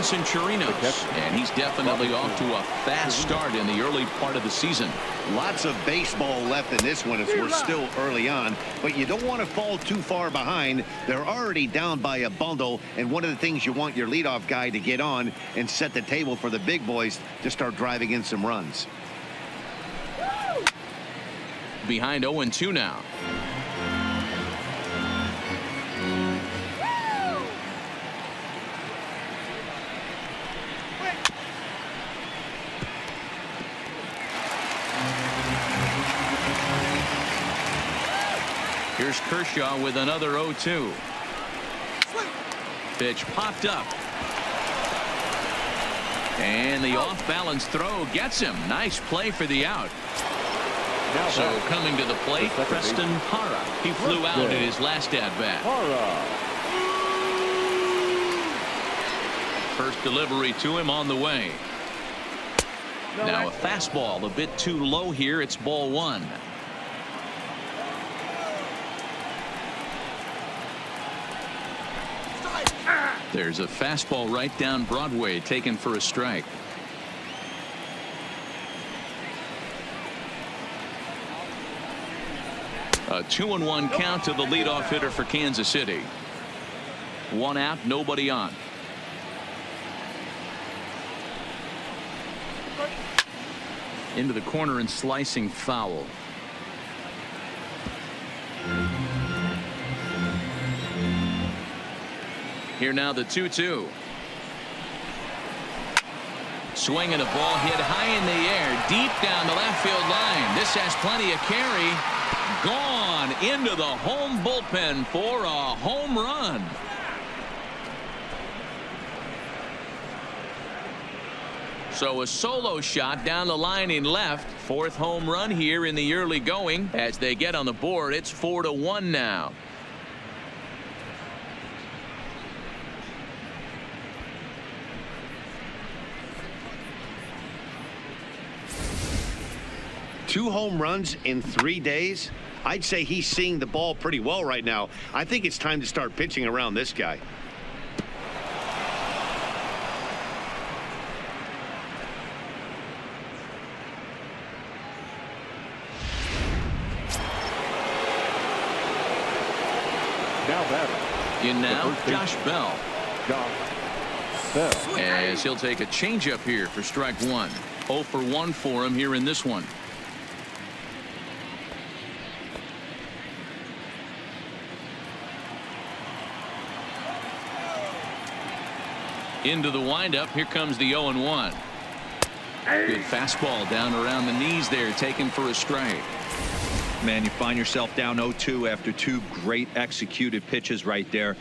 Centurinos, and he's definitely off to a fast start in the early part of the season. Lots of baseball left in this one as we're still early on, but you don't want to fall too far behind. They're already down by a bundle, and one of the things you want your leadoff guy to get on and set the table for the big boys to start driving in some runs. Behind 0-2 now. Here's Kershaw with another 0-2. Pitch popped up. And the off-balance throw gets him. Nice play for the out. So coming to the plate, Preston Para. He flew out in his last at-bat. First delivery to him on the way. Now a fastball a bit too low here. It's ball one. There's a fastball right down Broadway taken for a strike. A 2-1 count to the leadoff hitter for Kansas City. One out, nobody on. Into the corner and slicing foul. Here now the 2-2. Swing and a ball hit high in the air, deep down the left field line. This has plenty of carry. Gone into the home bullpen for a home run. So a solo shot down the line in left. Fourth home run here in the early going. As they get on the board, it's 4-1 now. Two home runs in 3 days. I'd say he's seeing the ball pretty well right now. I think it's time to start pitching around this guy. Now batter. In now, Josh Bell. As he'll take a changeup here for strike one. 0 for 1 for him here in this one. Into the windup. Here comes the 0-1. Good fastball down around the knees there, taken for a strike. Man, you find yourself down 0-2 after two great executed pitches right there.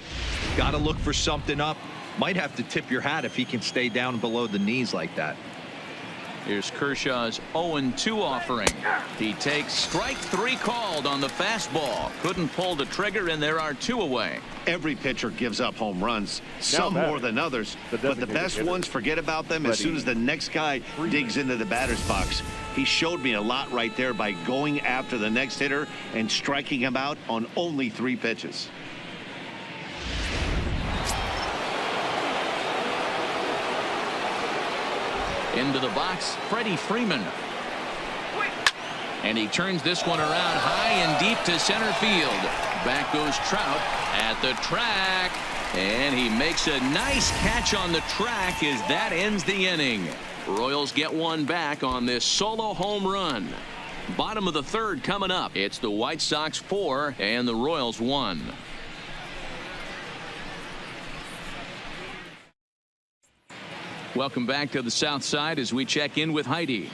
Got to look for something up. Might have to tip your hat if he can stay down below the knees like that. Here's Kershaw's 0-2 offering. He takes strike three called on the fastball. Couldn't pull the trigger, and there are two away. Every pitcher gives up home runs, some more than others, but the best ones, forget about them as soon as the next guy digs into the batter's box. He showed me a lot right there by going after the next hitter and striking him out on only 3 pitches. Into the box, Freddie Freeman. And he turns this one around high and deep to center field. Back goes Trout at the track. And he makes a nice catch on the track as that ends the inning. Royals get one back on this solo home run. Bottom of the third coming up. It's the White Sox 4 and the Royals 1. Welcome back to the South Side as we check in with Heidi.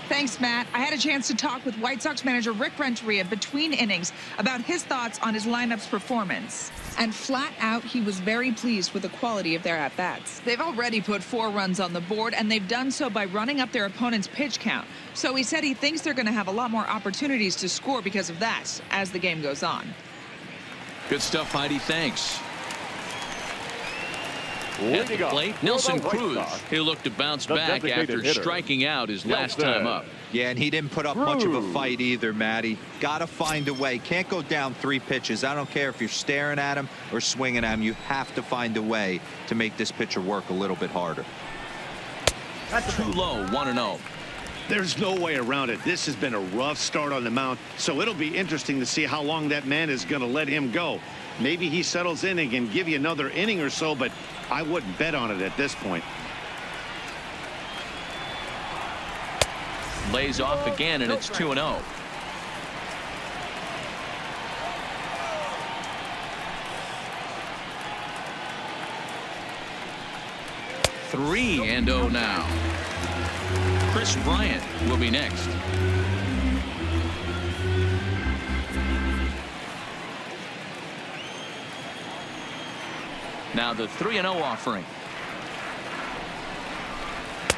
Thanks, Matt. I had a chance to talk with White Sox manager Rick Renteria between innings about his thoughts on his lineup's performance. And flat out, he was very pleased with the quality of their at-bats. They've already put 4 runs on the board, and they've done so by running up their opponent's pitch count. So he said he thinks they're going to have a lot more opportunities to score because of that as the game goes on. Good stuff, Heidi. Thanks. At the plate, Nelson Cruz. He'll look to bounce back after striking out his last time up. Yeah, and he didn't put up much of a fight either, Matty. Got to find a way. Can't go down 3 pitches. I don't care if you're staring at him or swinging at him. You have to find a way to make this pitcher work a little bit harder. Too low, 1-0. There's no way around it. This has been a rough start on the mound, so it'll be interesting to see how long that man is going to let him go. Maybe he settles in and can give you another inning or so, but I wouldn't bet on it at this point. Lays off again, and it's 2-0. Three and 0 now. Kris Bryant will be next. Now the 3-0 offering.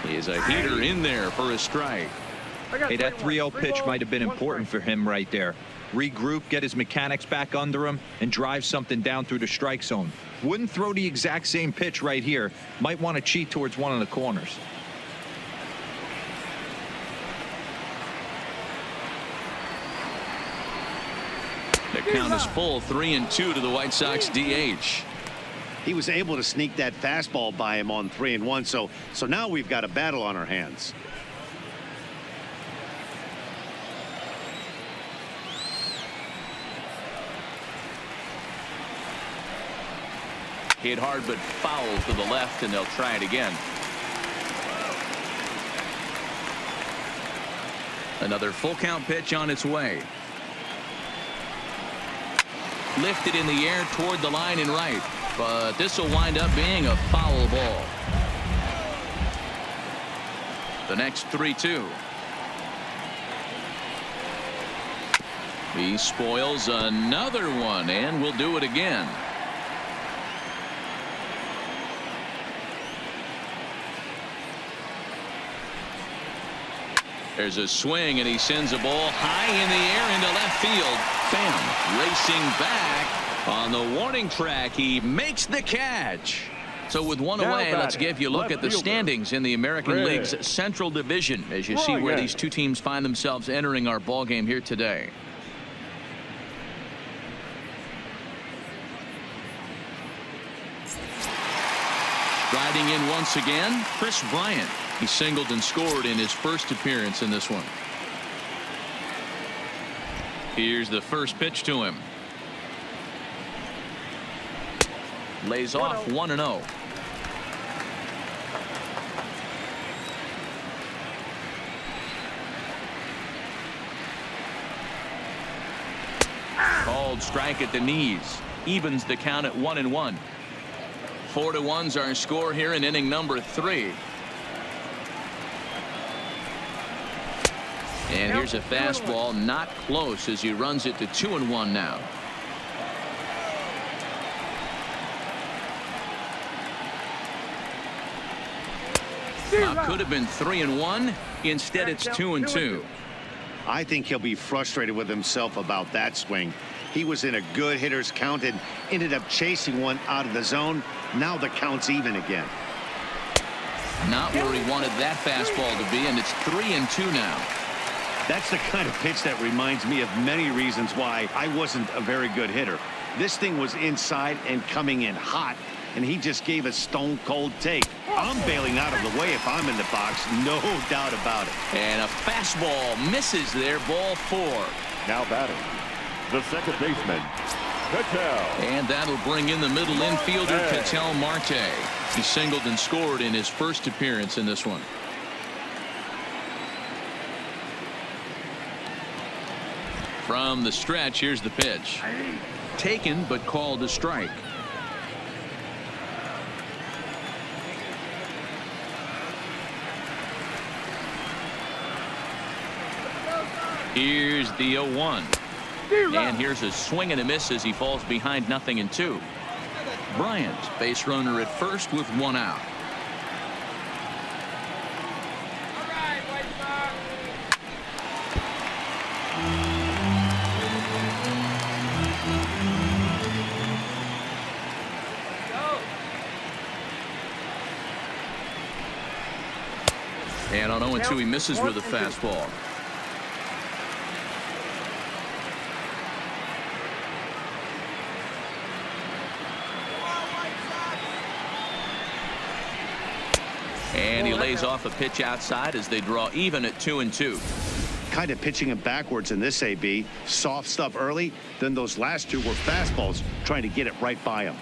He is a heater in there for a strike. Hey, that 3-0 pitch might have been important for him right there. Regroup, get his mechanics back under him, and drive something down through the strike zone. Wouldn't throw the exact same pitch right here. Might want to cheat towards one of the corners. The count is full, 3-2 to the White Sox DH. He was able to sneak that fastball by him on 3-1, so now we've got a battle on our hands. Hit hard but foul to the left, and they'll try it again. Another full count pitch on its way. Lifted in the air toward the line and right, but this will wind up being a foul ball. The next 3-2. He spoils another one, and will do it again. There's a swing, and he sends a ball high in the air into left field. Pham racing back on the warning track. He makes the catch. So with one away, let's give you a look at the standings in the American League's Central Division as you see where these two teams find themselves entering our ball game here today. Riding in once again, Kris Bryant. He singled and scored in his first appearance in this one. Here's the first pitch to him. Lays off 1-0. Called strike at the knees. Evens the count at 1-1. 4-1's our score here in inning number 3. And here's a fastball, not close, as he runs it to 2-1 now. Could have been 3-1. Instead, it's 2-2. I think he'll be frustrated with himself about that swing. He was in a good hitter's count and ended up chasing one out of the zone. Now the count's even again. Not where he wanted that fastball to be, and it's 3-2 now. That's the kind of pitch that reminds me of many reasons why I wasn't a very good hitter. This thing was inside and coming in hot, and he just gave a stone-cold take. I'm bailing out of the way if I'm in the box, no doubt about it. And a fastball misses there, ball 4. Now batting, the second baseman, Ketel. And that'll bring in the middle infielder, Ketel Marte. He singled and scored in his first appearance in this one. From the stretch, here's the pitch. Taken, but called a strike. Here's the 0-1. And here's a swing and a miss as he falls behind 0-2. Bryant, base runner at first with 1 out. And on 0-2, he misses with a fastball. And he lays off a pitch outside as they draw even at 2-2. Kind of pitching him backwards in this AB. Soft stuff early, then those last two were fastballs trying to get it right by him.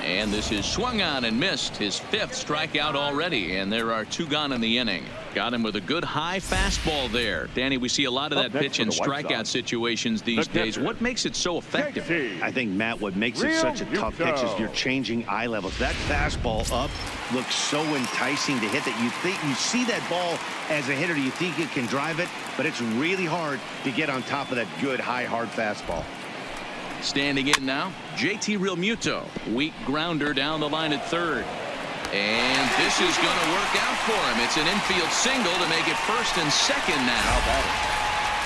And this is swung on and missed, his 5th strikeout already, and there are 2 gone in the inning. Got him with a good high fastball there. Danny, we see a lot of that pitch in strikeout situations these days. What makes it so effective? I think, Matt, what makes it such a tough pitch is you're changing eye levels. That fastball up looks so enticing to hit that you see that ball as a hitter, you think you can drive it, but it's really hard to get on top of that good high hard fastball. Standing in now, JT Realmuto. Weak grounder down the line at 3rd. And this is going to work out for him. It's an infield single to make it 1st and 2nd now.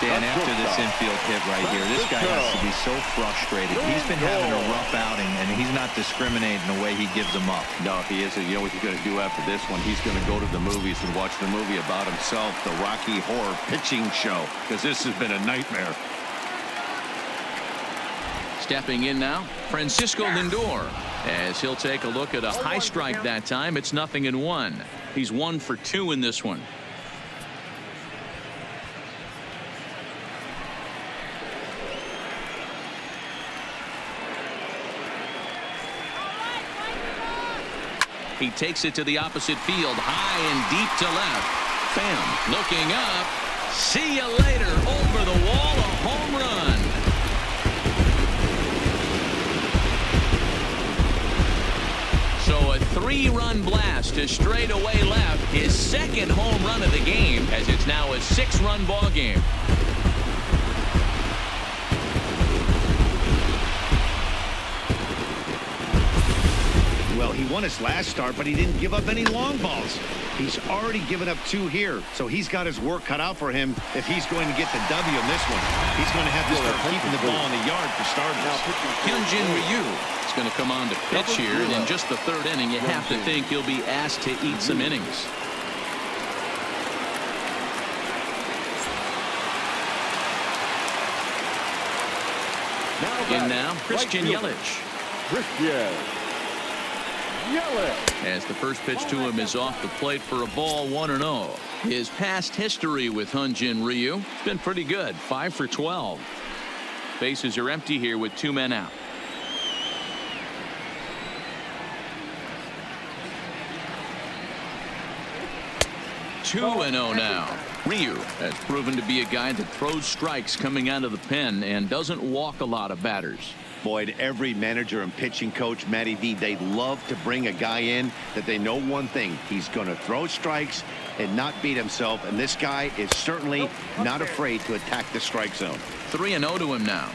Dan, after this infield hit right here, this guy has to be so frustrated. He's been having a rough outing, and he's not discriminating the way he gives them up. No, if he isn't, you know what he's going to do after this one? He's going to go to the movies and watch the movie about himself, the Rocky Horror Pitching Show, because this has been a nightmare. Stepping in now, Francisco Lindor, as he'll take a look at a high strike that time. It's 0-1. He's 1 for 2 in this one. He takes it to the opposite field, high and deep to left. Pham looking up. See you later. Over the wall, a home run. So a 3-run blast to straightaway left, his 2nd home run of the game, as it's now a 6-run ball game. Well, he won his last start, but he didn't give up any long balls. He's already given up 2 here, so he's got his work cut out for him if he's going to get the W in this one. He's going to have to start keeping the ball in the yard for starters. Hyunjin Ryu is going to come on to pitch here, and in just the 3rd inning, you have to think he'll be asked to eat some innings. In now, Christian Yelich. As the first pitch to him is off the plate for a ball, 1-0. His past history with Hyunjin Ryu has been pretty good, 5 for 12. Bases are empty here with 2 men out. Two 2-0 now. Ryu has proven to be a guy that throws strikes coming out of the pen and doesn't walk a lot of batters. Boyd, every manager and pitching coach, Matty V, they love to bring a guy in that they know one thing. He's going to throw strikes and not beat himself. And this guy is certainly not afraid to attack the strike zone. 3-0 to him now.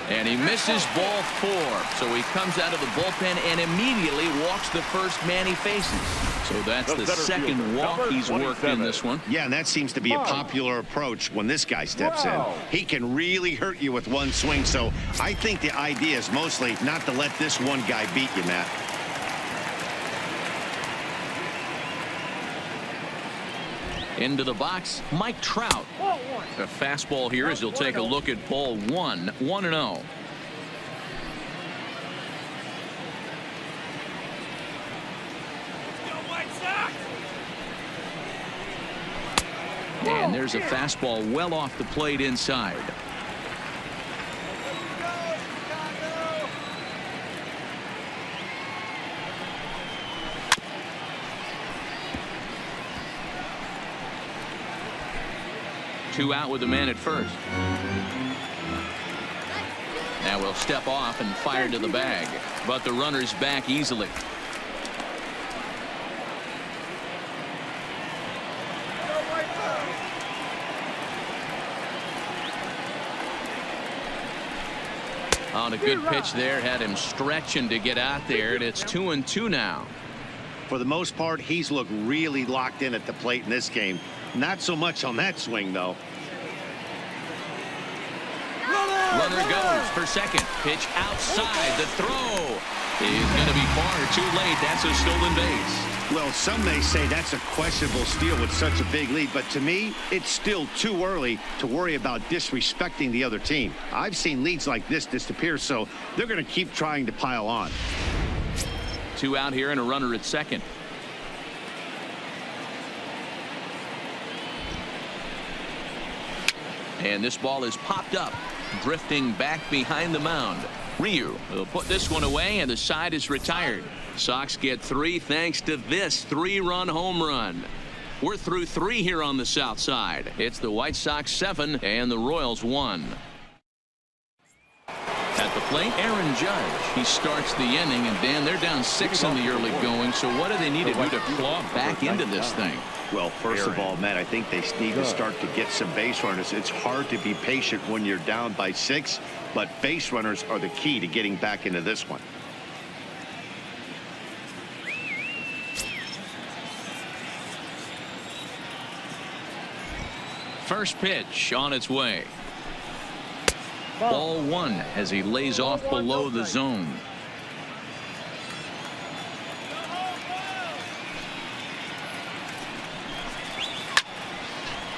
And he misses ball 4. So he comes out of the bullpen and immediately walks the first man he faces. So that's the second walk he's worked in this one. Yeah, and that seems to be a popular approach when this guy steps in. He can really hurt you with one swing. So I think the idea is mostly not to let this one guy beat you, Matt. Into the box, Mike Trout. A fastball here as he'll take a look at ball 1. 1-0. And there's a fastball well off the plate inside. Two out with the man at first. Now we'll step off and fire to the bag, but the runner's back easily. On a good pitch there, had him stretching to get out there, and it's 2-2 now. For the most part, he's looked really locked in at the plate in this game. Not so much on that swing, though. Runner goes for second. Pitch outside. The throw is going to be far too late. That's a stolen base. Well, some may say that's a questionable steal with such a big lead, but to me, it's still too early to worry about disrespecting the other team. I've seen leads like this disappear, so they're going to keep trying to pile on. 2 out here and a runner at second. And this ball is popped up, drifting back behind the mound. Ryu will put this one away, and the side is retired. Sox get 3 thanks to this 3-run home run. We're through 3 here on the south side. It's the White Sox 7 and the Royals 1. At the plate, Aaron Judge. He starts the inning, and Dan, they're down 6 in the early going. So what do they need to do to claw back into this thing? Well, first of all, Matt, I think they need to start to get some base runners. It's hard to be patient when you're down by 6, but base runners are the key to getting back into this one. First pitch on its way. Ball 1 as he lays off below the zone.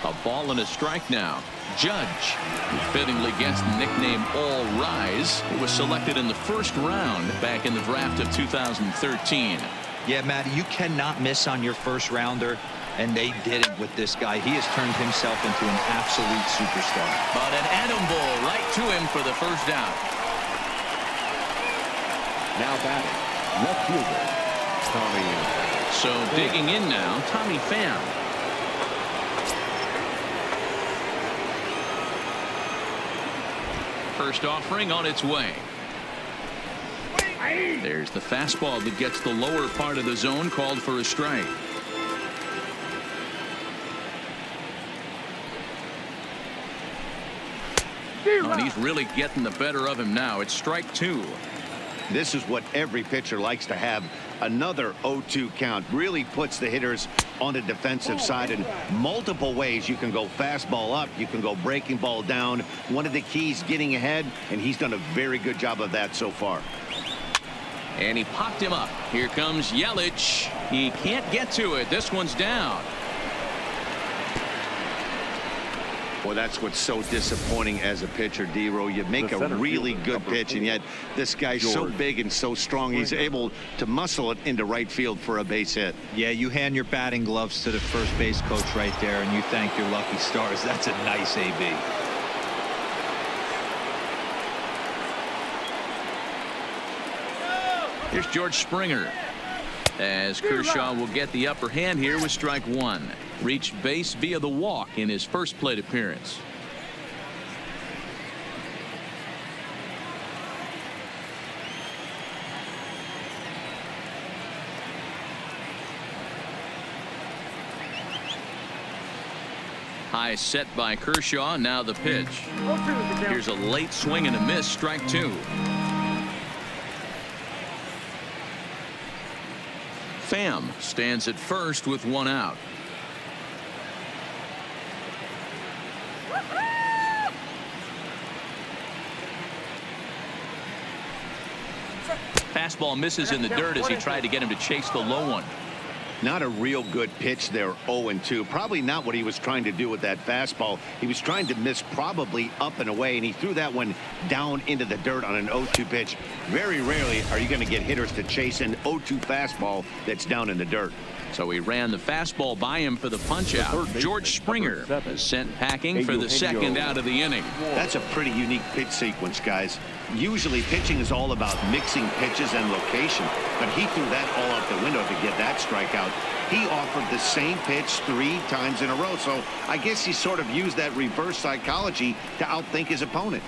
A ball and a strike now. Judge, who fittingly gets the nickname All Rise, was selected in the first round back in the draft of 2013. Yeah, Matt, you cannot miss on your first rounder, and they didn't with this guy. He has turned himself into an absolute superstar. But an atom ball right to him for the first out. Now batting, left fielder, Tommy. So digging in now, Tommy Pham. First offering on its way. There's the fastball that gets the lower part of the zone, called for a strike. Oh, and he's really getting the better of him now. It's strike 2. This is what every pitcher likes to have. Another 0-2 count really puts the hitters on the defensive side in multiple ways. You can go fastball up, you can go breaking ball down. One of the keys, getting ahead, and he's done a very good job of that so far. And he popped him up. Here comes Yelich. He can't get to it. This one's down. Well, that's what's so disappointing as a pitcher, D-Row. You make a really good pitch, and yet this guy's so big and so strong, he's able to muscle it into right field for a base hit. Yeah, you hand your batting gloves to the first base coach right there, and you thank your lucky stars. That's a nice AB. Here's George Springer, as Kershaw will get the upper hand here with strike 1. Reached base via the walk in his first plate appearance. High set by Kershaw. Now the pitch. Here's a late swing and a miss. Strike 2. Pham stands at first with 1 out. Fastball misses in the dirt as he tried to get him to chase the low one. Not a real good pitch there, 0-2. Probably not what he was trying to do with that fastball. He was trying to miss probably up and away, and he threw that one down into the dirt on an 0-2 pitch. Very rarely are you going to get hitters to chase an 0-2 fastball that's down in the dirt. So he ran the fastball by him for the punch out. George Springer is sent packing for the second out of the inning. That's a pretty unique pitch sequence, guys. Usually pitching is all about mixing pitches and location, but he threw that all out the window to get that strikeout. He offered the same pitch 3 times in a row, so I guess he sort of used that reverse psychology to outthink his opponent.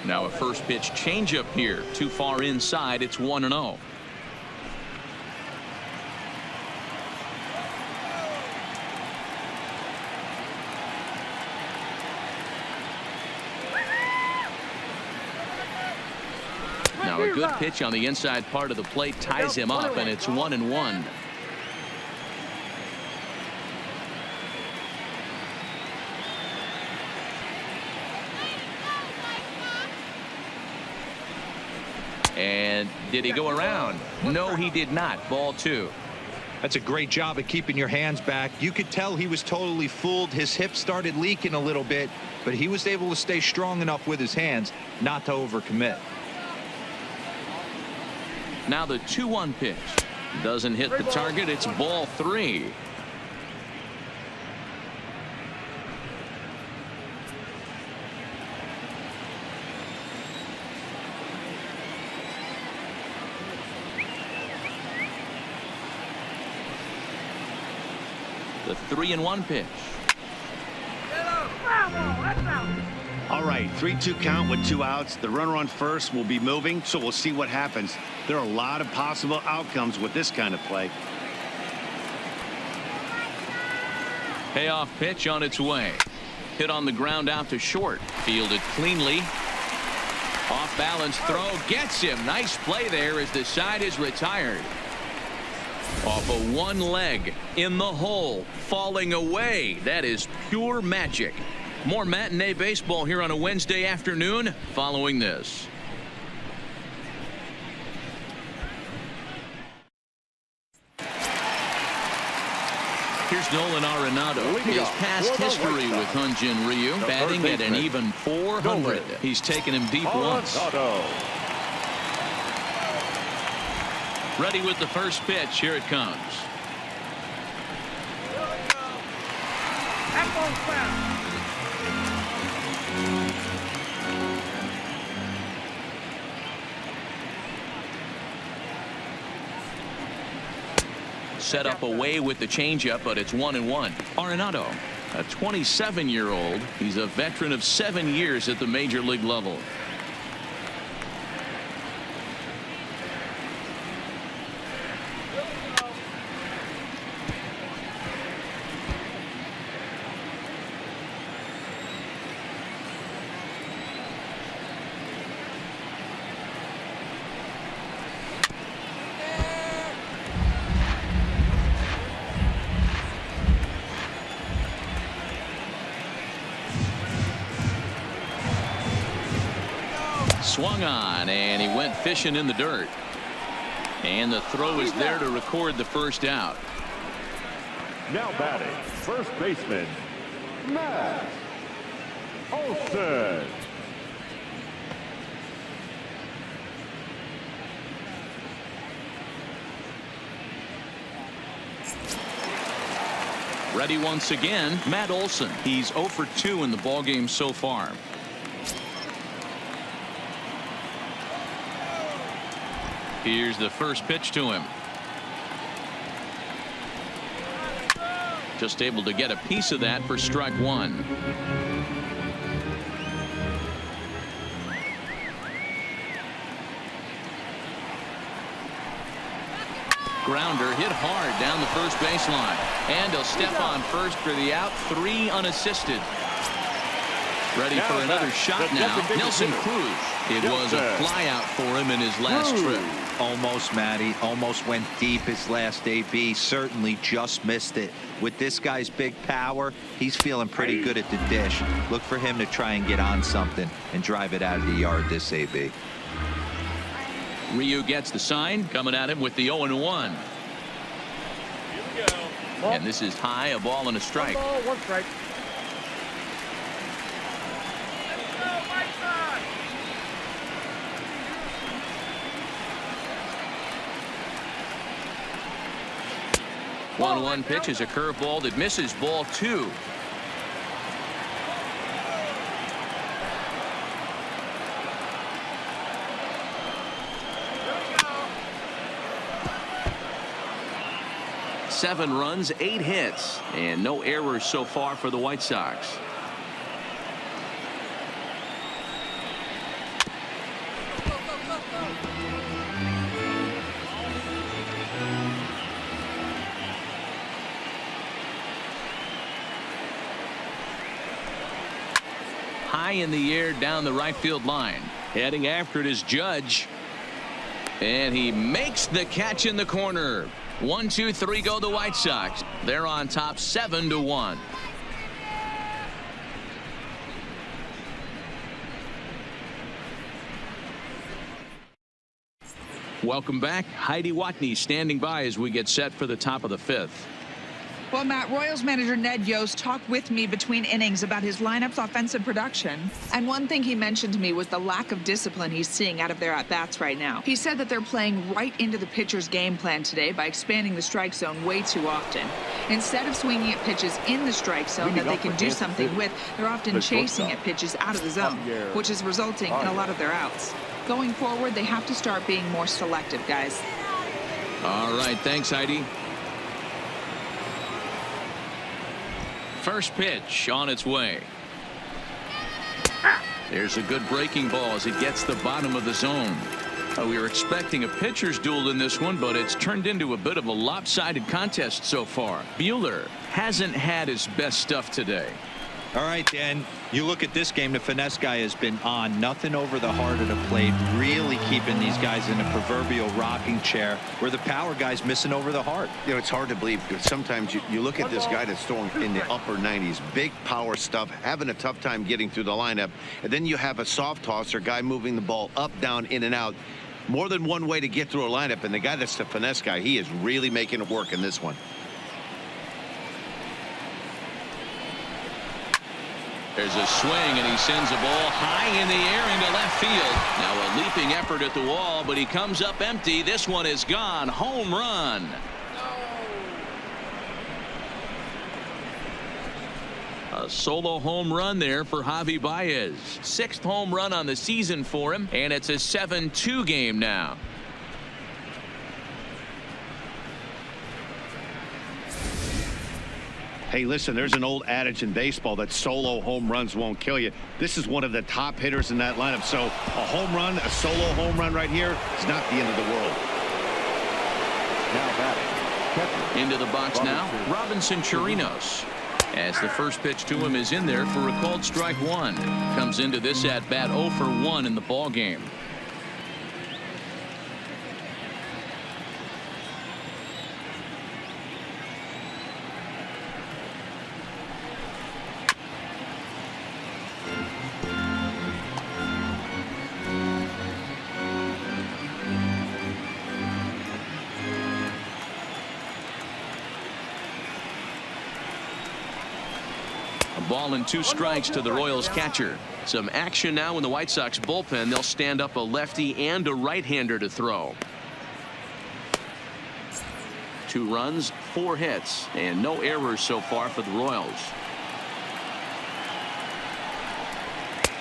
Now a first pitch changeup here. Too far inside. It's 1-0. A good pitch on the inside part of the plate ties him up, and it's 1-1. And did he go around? No, he did not. Ball 2. That's a great job of keeping your hands back. You could tell he was totally fooled. His hip started leaking a little bit, but he was able to stay strong enough with his hands not to overcommit. Now the 2-1 pitch. Doesn't hit the target. It's ball 3. The 3-1 pitch. All right, 3-2 count with 2 outs. The runner on first will be moving, so we'll see what happens. There are a lot of possible outcomes with this kind of play. Payoff pitch on its way. Hit on the ground out to short. Fielded cleanly. Off balance throw gets him. Nice play there as the side is retired. Off of one leg in the hole, falling away. That is pure magic. More matinee baseball here on a Wednesday afternoon following this. Here's Nolan Arenado. His past history with Hyun-Jin Ryu, batting at an even .400. He's taken him deep once. Ready with the first pitch. Here it comes. Set up away with the changeup, but it's 1-1. Arenado, a 27-year-old. He's a veteran of 7 years at the major league level. Swung on, and he went fishing in the dirt. And the throw is there to record the first out. Now batting, first baseman, Matt Olson. Ready once again, Matt Olson. He's 0 for 2 in the ballgame so far. Here's the first pitch to him. Just able to get a piece of that for strike 1. Grounder hit hard down the first baseline. And he'll step on first for the out. 3 unassisted. Ready for another shot now. Nelson Cruz. It was a fly out for him in his last trip. Almost, Matty. Almost went deep his last AB. Certainly just missed it. With this guy's big power, he's feeling pretty good at the dish. Look for him to try and get on something and drive it out of the yard this AB. Ryu gets the sign. Coming at him with the 0-1. And this is high, a ball and a strike. 1 strike. One pitch is a curveball that misses, ball 2. Seven runs, 8 hits, and no errors so far for the White Sox. High in the air down the right field line. Heading after it is Judge. And he makes the catch in the corner. 1, 2, 3 go the White Sox. They're on top 7-1. Welcome back. Heidi Watney standing by as we get set for the top of the 5th. Well, Matt, Royals manager Ned Yost talked with me between innings about his lineup's offensive production. And one thing he mentioned to me was the lack of discipline he's seeing out of their at-bats right now. He said that they're playing right into the pitcher's game plan today by expanding the strike zone way too often. Instead of swinging at pitches in the strike zone that they can do something with, they're often chasing at pitches out of the zone, which is resulting in a lot of their outs. Going forward, they have to start being more selective, guys. All right, thanks, Heidi. First pitch on its way. There's a good breaking ball as it gets the bottom of the zone. We were expecting a pitcher's duel in this one, but it's turned into a bit of a lopsided contest so far. Buehler hasn't had his best stuff today. All right, Dan, you look at this game, the finesse guy has been on. Nothing over the heart of the plate, really keeping these guys in a proverbial rocking chair, where the power guy's missing over the heart. You know, it's hard to believe, because sometimes you look at this guy that's throwing in the upper 90s, big power stuff, having a tough time getting through the lineup, and then you have a soft tosser guy moving the ball up, down, in and out. More than one way to get through a lineup, and the guy that's the finesse guy, he is really making it work in this one. There's a swing, and he sends a ball high in the air into left field. Now a leaping effort at the wall, but he comes up empty. This one is gone. Home run. A solo home run there for Javi Baez. 6th home run on the season for him, and it's a 7-2 game now. Hey, listen, there's an old adage in baseball that solo home runs won't kill you. This is one of the top hitters in that lineup. So a home run, a solo home run right here is not the end of the world. Now batting. Into the box now, Robinson Chirinos. As the first pitch to him is in there for a called strike 1. Comes into this at bat 0 for 1 in the ball game. Ball and 2 strikes to the Royals catcher. Some action now in the White Sox bullpen. They'll stand up a lefty and a right-hander to throw. 2 runs, 4 hits, and no errors so far for the Royals.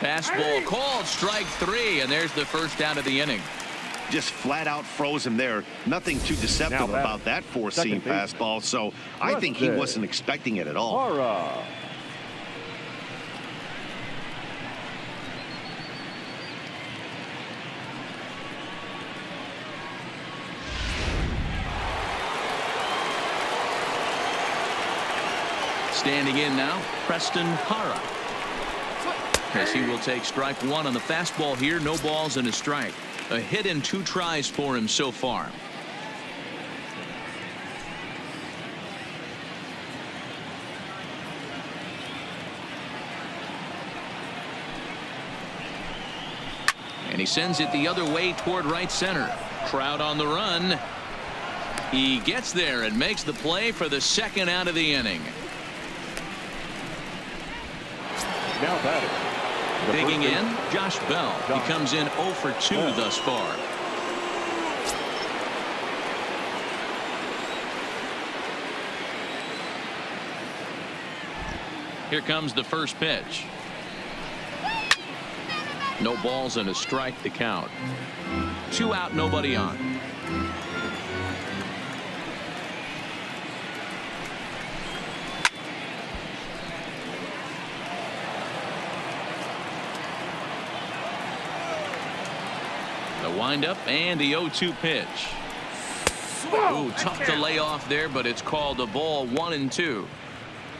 Fastball called, strike 3, and there's the first out of the inning. Just flat out froze him there. Nothing too deceptive about that four-seam fastball, so I think he wasn't expecting it at all. Standing in now, Preston Hara. As he will take strike 1 on the fastball here. No balls and a strike. A hit in 2 tries for him so far. And he sends it the other way toward right center. Trout on the run. He gets there and makes the play for the 2nd out of the inning. Now batting. Digging in, Josh Bell. He comes in 0 for 2 thus far. Here comes the first pitch. No balls and a strike to count. 2 out, nobody on. Windup and the 0-2 pitch. Ooh, tough to lay off there, but it's called a ball. 1-2.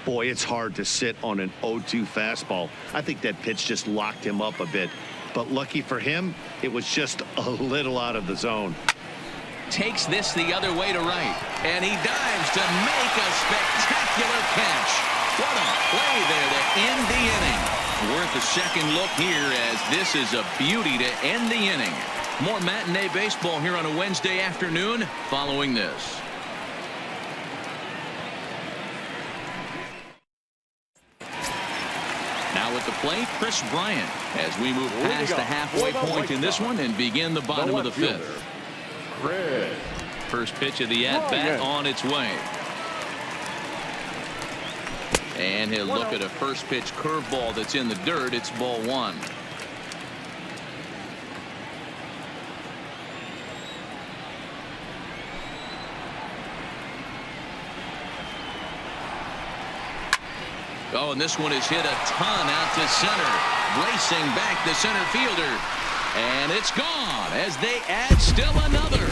Boy, it's hard to sit on an 0-2 fastball. I think that pitch just locked him up a bit. but lucky for him, it was just a little out of the zone. Takes this the other way to right, and he dives to make a spectacular catch. What a play there to end the inning. Worth a second look here, as this is a beauty to end the inning. More matinee baseball here on a Wednesday afternoon following this. Now at the plate, Chris Bryant, as we move past the halfway point in this one and begin the bottom of the fifth. First pitch of the at-bat on its way. And he'll look at a first pitch curveball that's in the dirt. It's ball one. Oh, and this one is hit a ton out to center. Racing back the center fielder. And it's gone as they add still another.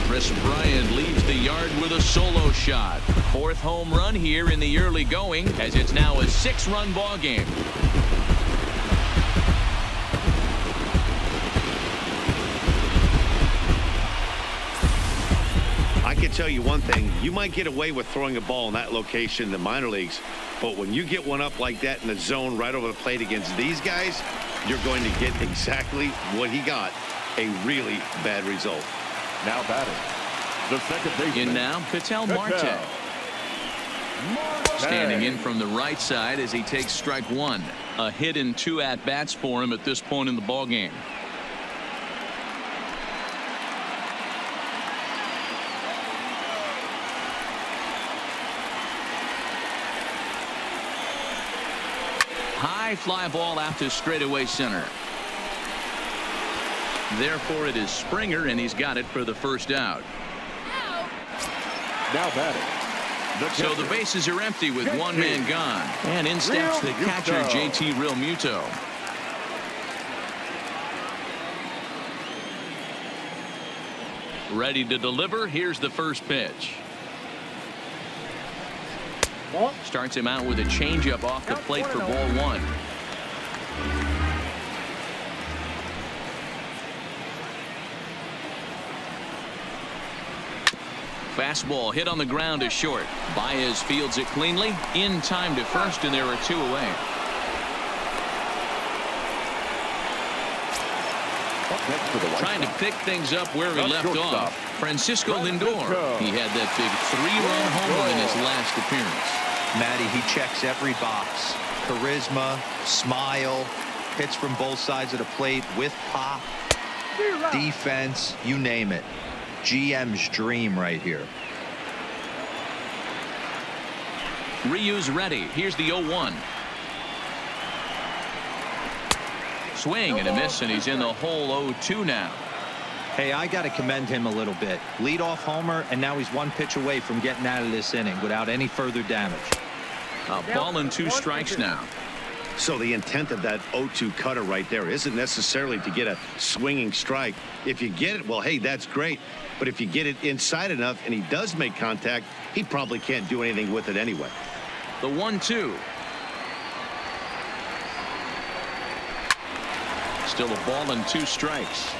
Chris Bryant leaves the yard with a solo shot. Fourth home run here in the early going, as it's now a 6-run ball game. I can tell you one thing. You might get away with throwing a ball in that location in the minor leagues, but when you get one up like that in the zone right over the plate against these guys, you're going to get exactly what he got, a really bad result. Now batting, the second baseman. In now, Ketel Marte. Standing in from the right side as he takes strike one. A hit in 2 at-bats for him at this point in the ball game. High fly ball out to straightaway center. Therefore, it is Springer, and he's got it for the first out. Now batting. So the bases are empty with one man gone. And in steps the catcher, JT Realmuto. Ready to deliver. Here's the first pitch. Starts him out with a changeup off the plate for ball one. Fastball hit on the ground to short. Baez fields it cleanly. In time to first, and there are 2 away. Trying to pick things up where he left off. Francisco Lindor. He had that big 3-run homer in his last appearance. Matty, he checks every box. Charisma, smile, hits from both sides of the plate with pop, defense, you name it. GM's dream right here. Ryu's ready. Here's the 0-1. Swing and a miss, and he's in the hole 0-2 now. Hey, I got to commend him a little bit. Leadoff homer, and now he's 1 pitch away from getting out of this inning without any further damage. A ball and 2 strikes now. So the intent of that 0-2 cutter right there isn't necessarily to get a swinging strike. If you get it, well, hey, that's great. But if you get it inside enough and he does make contact, he probably can't do anything with it anyway. The 1-2. Still a ball and 2 strikes.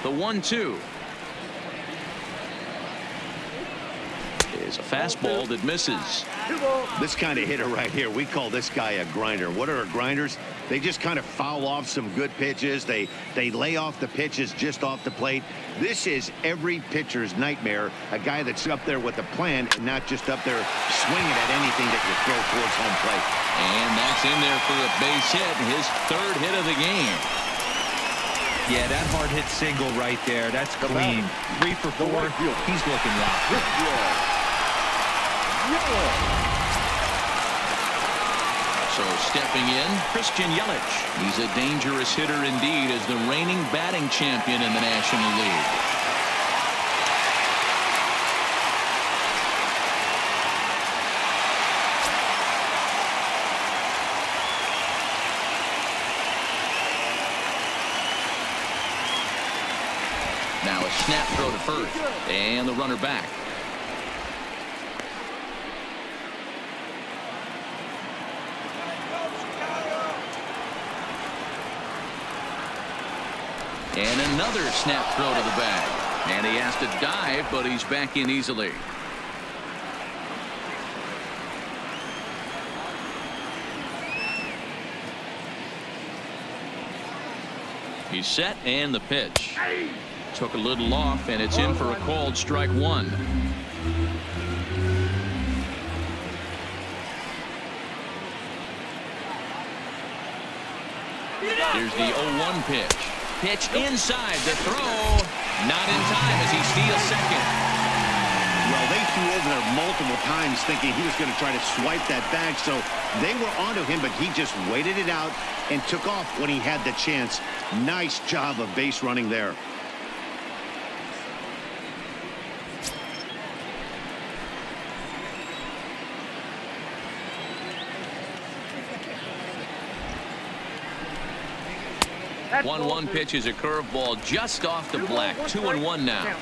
The 1-2 is a fastball that misses. This kind of hitter right here, we call this guy a grinder. What are grinders? They just kind of foul off some good pitches. They lay off the pitches just off the plate. This is every pitcher's nightmare, a guy that's up there with a plan and not just up there swinging at anything that you throw towards home plate. And that's in there for a base hit, his 3rd hit of the game. Yeah, that hard hit single right there. That's clean. 3 for 4. He's looking locked. So stepping in, Christian Yelich. He's a dangerous hitter indeed as the reigning batting champion in the National League. Now a Snap throw to first. And the runner back. And another snap throw to the bag. And he has to dive, but he's back in easily. He's set, and the pitch. Took a little off, and it's in for a called strike one. Here's the 0-1 pitch. Pitch inside, the throw. Not in time as he steals second. Well, they threw over there multiple times thinking he was going to try to swipe that bag, so they were onto him, but he just waited it out and took off when he had the chance. Nice job of base running there. That 1-1 pitch is a curveball just off the black. 2-1 now.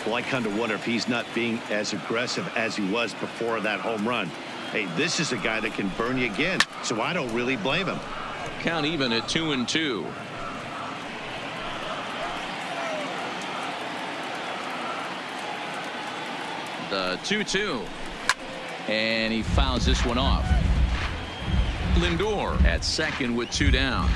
Well, I kind of wonder if he's not being as aggressive as he was before that home run. Hey, this is a guy that can burn you again, so I don't really blame him. Count even at 2-2. The 2-2. And he fouls this one off. Lindor at second with 2 down.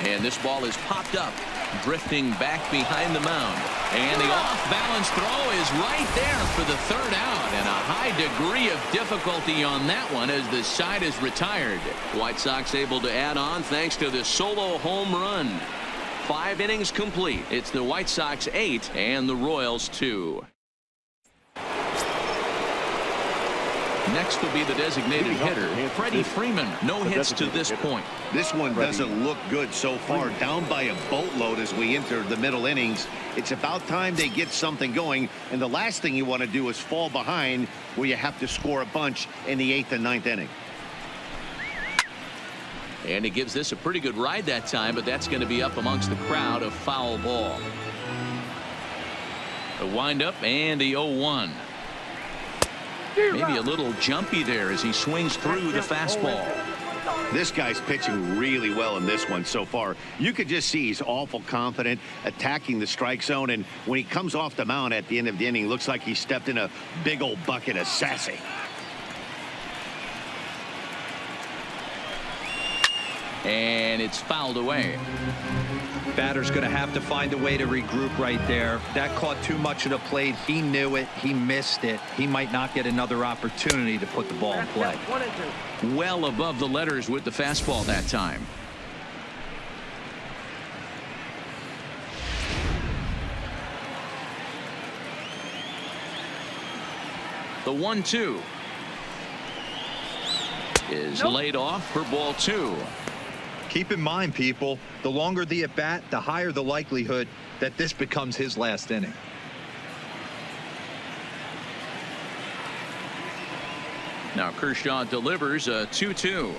And this ball is popped up, drifting back behind the mound. And the off-balance throw is right there for the 3rd out. And a high degree of difficulty on that one as the side is retired. White Sox able to add on thanks to the solo home run. 5 innings complete. It's the White Sox 8 and the Royals 2. Next will be the designated hitter, Freddie Freeman. No hits to this point. This one doesn't look good so far. Down by a boatload as we enter the middle innings. It's about time they get something going. And the last thing you want to do is fall behind where you have to score a bunch in the 8th and 9th inning. And he gives this a pretty good ride that time, but that's going to be up amongst the crowd. A foul ball. The windup and the 0-1. Maybe a little jumpy there as he swings through the fastball. This guy's pitching really well in this one so far. You could just see he's awful confident attacking the strike zone, and when he comes off the mound at the end of the inning, looks like he stepped in a big old bucket of sassy. And it's fouled away. Batter's going to have to find a way to regroup right there. That caught too much of the plate. He knew it. He missed it. He might not get another opportunity to put the ball in play. Well above the letters with the fastball that time. The 1-2 is laid off for ball 2. Keep in mind, people, the longer the at-bat, the higher the likelihood that this becomes his last inning. Now Kershaw delivers a 2-2.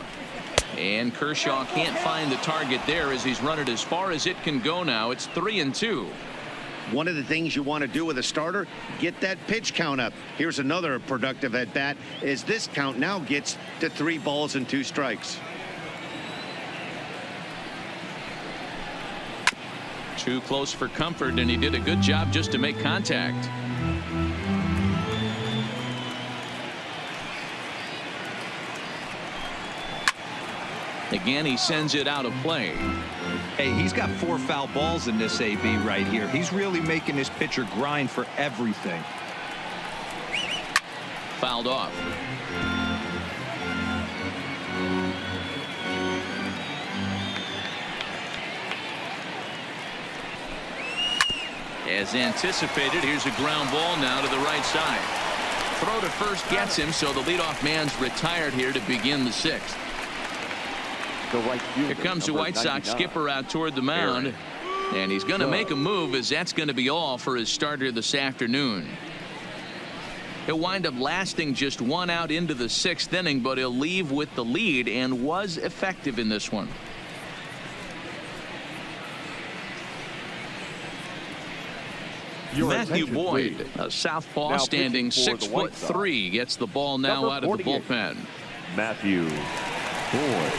And Kershaw can't find the target there as he's run it as far as it can go now. It's 3-2. One of the things you want to do with a starter, get that pitch count up. Here's another productive at-bat as this count now gets to 3 balls and 2 strikes. Too close for comfort, and he did a good job just to make contact. Again, he sends it out of play. Hey, he's got 4 foul balls in this AB right here. He's really making his pitcher grind for everything. Fouled off. As anticipated, here's a ground ball now to the right side. Throw to first gets him, so the leadoff man's retired here to begin the 6th. Here comes the White Sox skipper out toward the mound, and he's going to make a move, as that's going to be all for his starter this afternoon. He'll wind up lasting just 1 out into the 6th inning, but he'll leave with the lead and was effective in this one. Matthew Boyd, a southpaw, Now standing pitching for the White 6'3", gets the ball now Number out of the 48, bullpen. Matthew Boyd.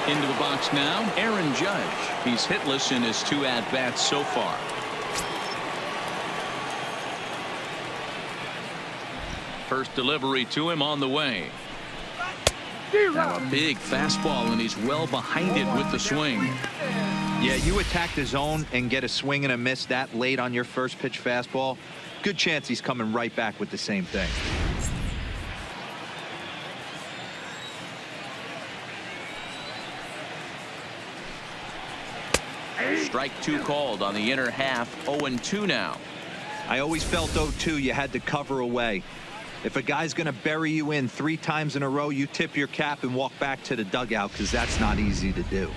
Into the box now, Aaron Judge. He's hitless in his 2 at-bats so far. First delivery to him on the way. Now a big fastball, and he's well behind it with the swing. Yeah, you attack the zone and get a swing and a miss that late on your first pitch fastball. Good chance he's coming right back with the same thing. Strike 2 called on the inner half. 0-2 now. I always felt 0-2 you had to cover away. If a guy's going to bury you in 3 times in a row, you tip your cap and walk back to the dugout, because that's not easy to do.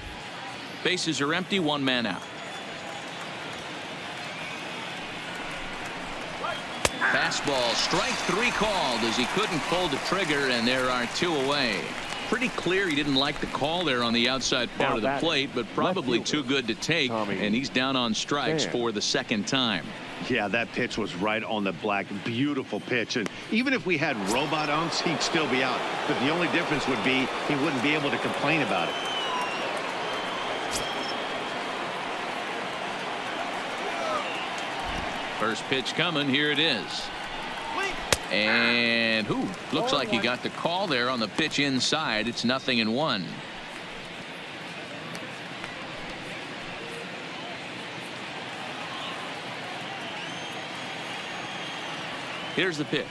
Bases are empty, 1 man out. Fastball, strike 3 called as he couldn't pull the trigger, and there are 2 away. Pretty clear he didn't like the call there on the outside part Now of the batting, plate, but probably left too fielder, good to take, Tommy and he's down on strikes Pham. for the 2nd time. Yeah, that pitch was right on the black. Beautiful pitch. And even if we had robot umps, he'd still be out. But the only difference would be he wouldn't be able to complain about it. First pitch coming. Here it is. And looks like he got the call there on the pitch inside. It's 0-1. Here's the pitch.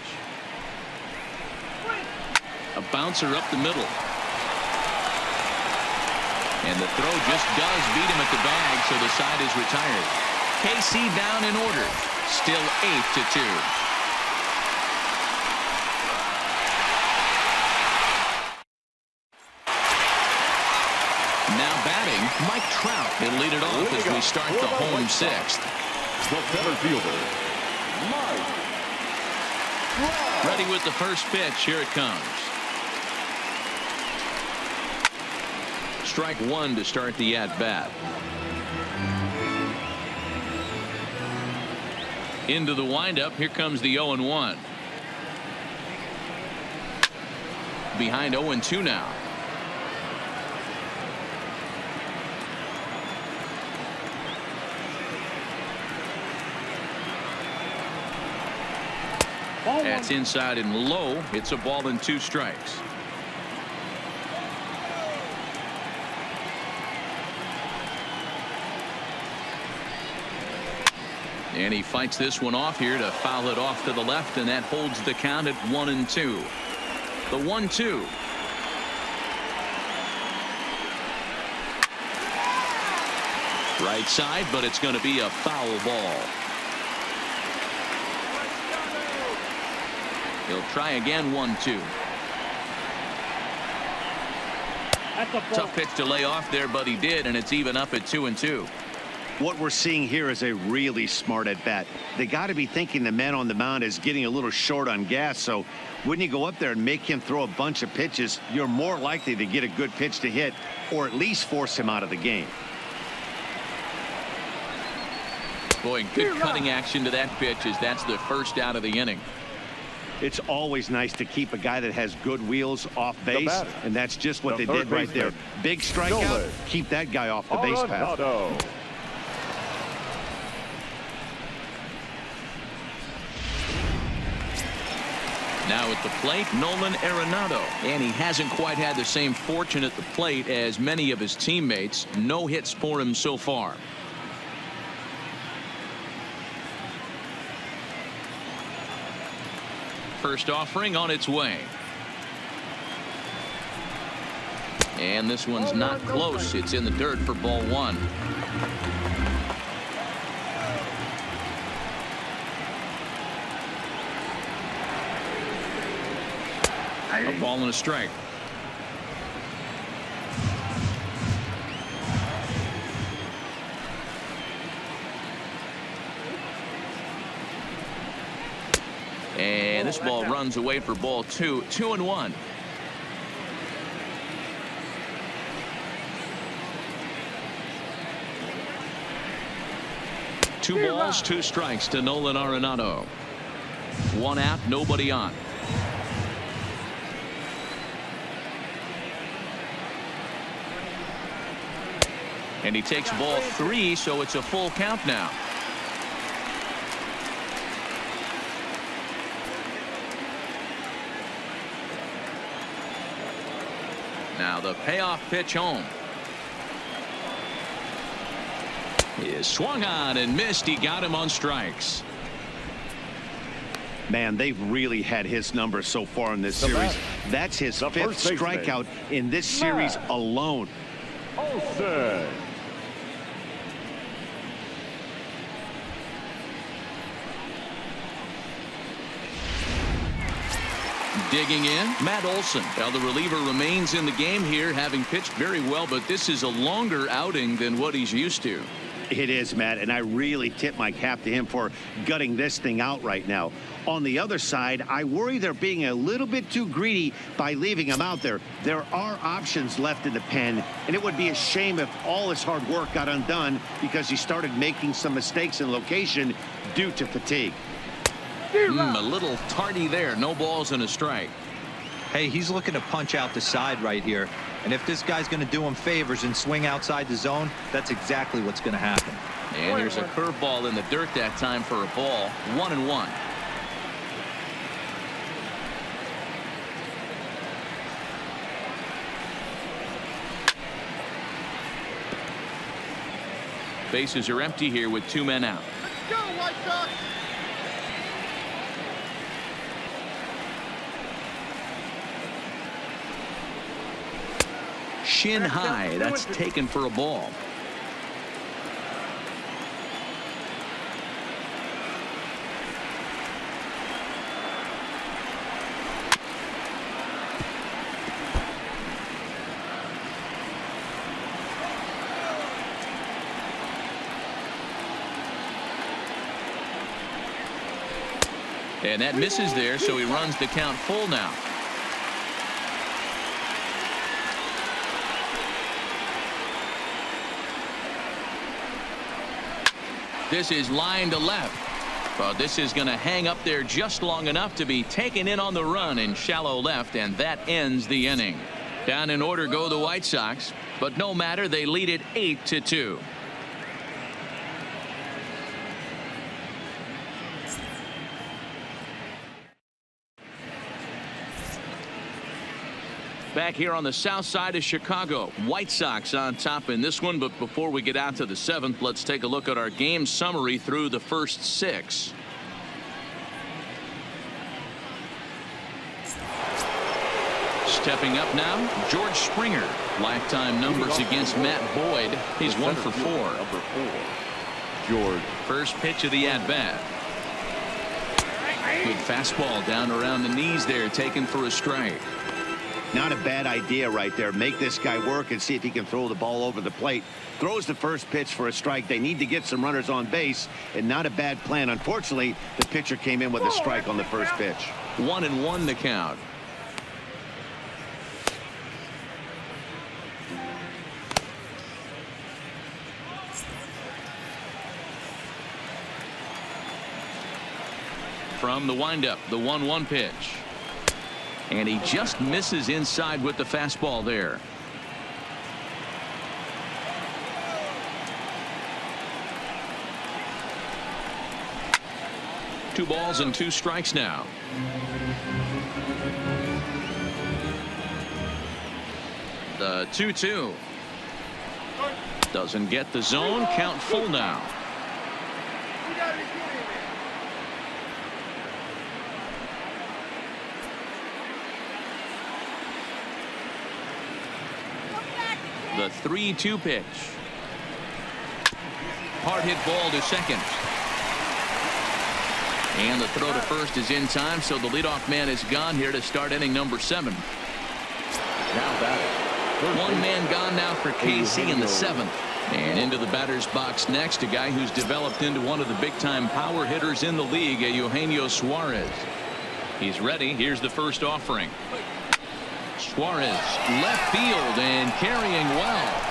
A bouncer up the middle. And the throw just does beat him at the bag, so the side is retired. KC down in order. Still 8-2. Now batting, Mike Trout. He'll lead it off as we start the home 6th. The center fielder, Mike Trout. Ready with the first pitch. Here it comes. Strike 1 to start the at-bat. Into the windup. Here comes the 0-1. Behind 0-2 now. That's inside and low. It's a ball and 2 strikes. And he fights this one off here to foul it off to the left, and that holds the count at 1-2. The 1-2. Right side, but it's going to be a foul ball. He'll try again. 1-2. Tough pitch to lay off there, but he did, and it's even up at 2-2. What we're seeing here is a really smart at bat. They got to be thinking the man on the mound is getting a little short on gas, so when you go up there and make him throw a bunch of pitches, you're more likely to get a good pitch to hit, or at least force him out of the game. Boy, good cutting action to that pitch, as that's the first out of the inning. It's always nice to keep a guy that has good wheels off base, and that's just what they did right there. Big strikeout, keep that guy off the base path. Now at the plate, Nolan Arenado, and he hasn't quite had the same fortune at the plate as many of his teammates. No hits for him so far. First offering on its way. And this one's not close. It's in the dirt for ball 1. A ball and a strike. And this ball runs away for ball 2. 2-1. Two balls, 2 strikes to Nolan Arenado. 1 out, nobody on. And he takes ball 3, so it's a full count now. Now the payoff pitch home. He is swung on and missed. He got him on strikes. Man, they've really had his number so far in this series. That's his 5th strikeout in this series alone. Olsen. Digging in, Matt Olson. Now the reliever remains in the game here, having pitched very well, but this is a longer outing than what he's used to. It is, Matt, and I really tip my cap to him for gutting this thing out right now. On the other side, I worry they're being a little bit too greedy by leaving him out there. There are options left in the pen, and it would be a shame if all his hard work got undone because he started making some mistakes in location due to fatigue. A little tardy there. No balls and a strike. Hey, he's looking to punch out the side right here. And if this guy's going to do him favors and swing outside the zone, that's exactly what's going to happen. And here's a curveball in the dirt that time for a ball. 1-1. Bases are empty here with 2 men out. Let's go, White Sox! Shin high. That's taken for a ball. And that misses there, so he runs the count full now. This is line to left. But this is going to hang up there just long enough to be taken in on the run in shallow left, and that ends the inning. Down in order go the White Sox, but no matter, they lead it 8-2. Back here on the south side of Chicago, White Sox on top in this one. But before we get out to the 7th, let's take a look at our game summary through the first 6. Stepping up now, George Springer. Lifetime numbers against Matt Boyd. He's 1 for 4. Number 4, George. First pitch of the at-bat. Good fastball down around the knees there, taken for a strike. Not a bad idea right there. Make this guy work and see if he can throw the ball over the plate. Throws the first pitch for a strike. They need to get some runners on base, and not a bad plan. Unfortunately, the pitcher came in with a strike on the first pitch. 1-1 the count. From the windup, the 1-1 pitch. And he just misses inside with the fastball there. Two balls and 2 strikes now. The 2-2. Doesn't get the zone. Count full now. The 3-2 pitch. Hard hit ball to second. And the throw to first is in time, so the leadoff man is gone here to start inning number 7. Now batting. 1 man gone now for KC in the 7th. And into the batter's box next, a guy who's developed into one of the big-time power hitters in the league, Eugenio Suarez. He's ready. Here's the first offering. Suarez, left field and carrying well.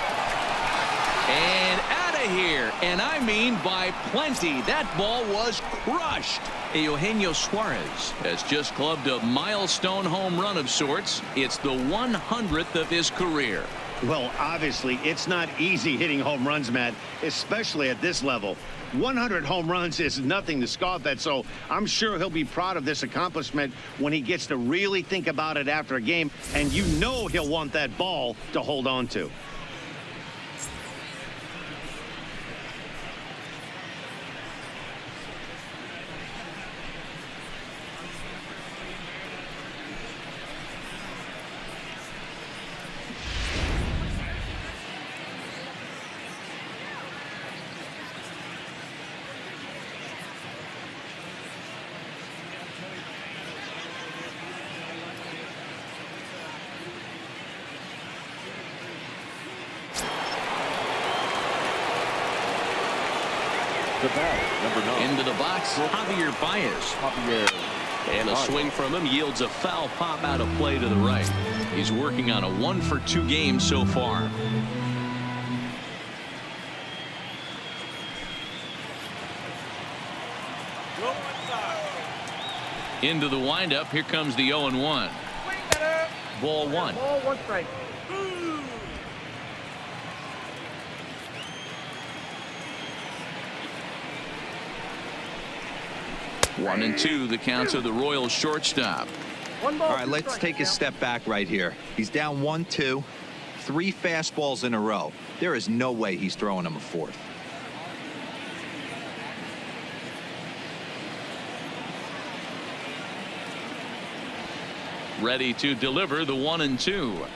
And out of here. And I mean by plenty. That ball was crushed. Eugenio Suarez has just clubbed a milestone home run of sorts. It's the 100th of his career. Well, obviously, it's not easy hitting home runs, Matt, especially at this level. 100 home runs is nothing to scoff at, so I'm sure he'll be proud of this accomplishment when he gets to really think about it after a game, and you know he'll want that ball to hold on to. The batter, number 9. Into the box, Javier Baez. And a swing from him yields a foul pop out of play to the right. He's working on a 1-for-2 game so far. Into the windup. Here comes the 0-1. Ball 1. Ball 1 strike. 1-2 the counts of the Royals shortstop. One ball, All right, 2 let's strikes take a now. step back right here. He's down 1-2, 3 fastballs in a row. There is no way he's throwing him a 4th. Ready to deliver the 1-2.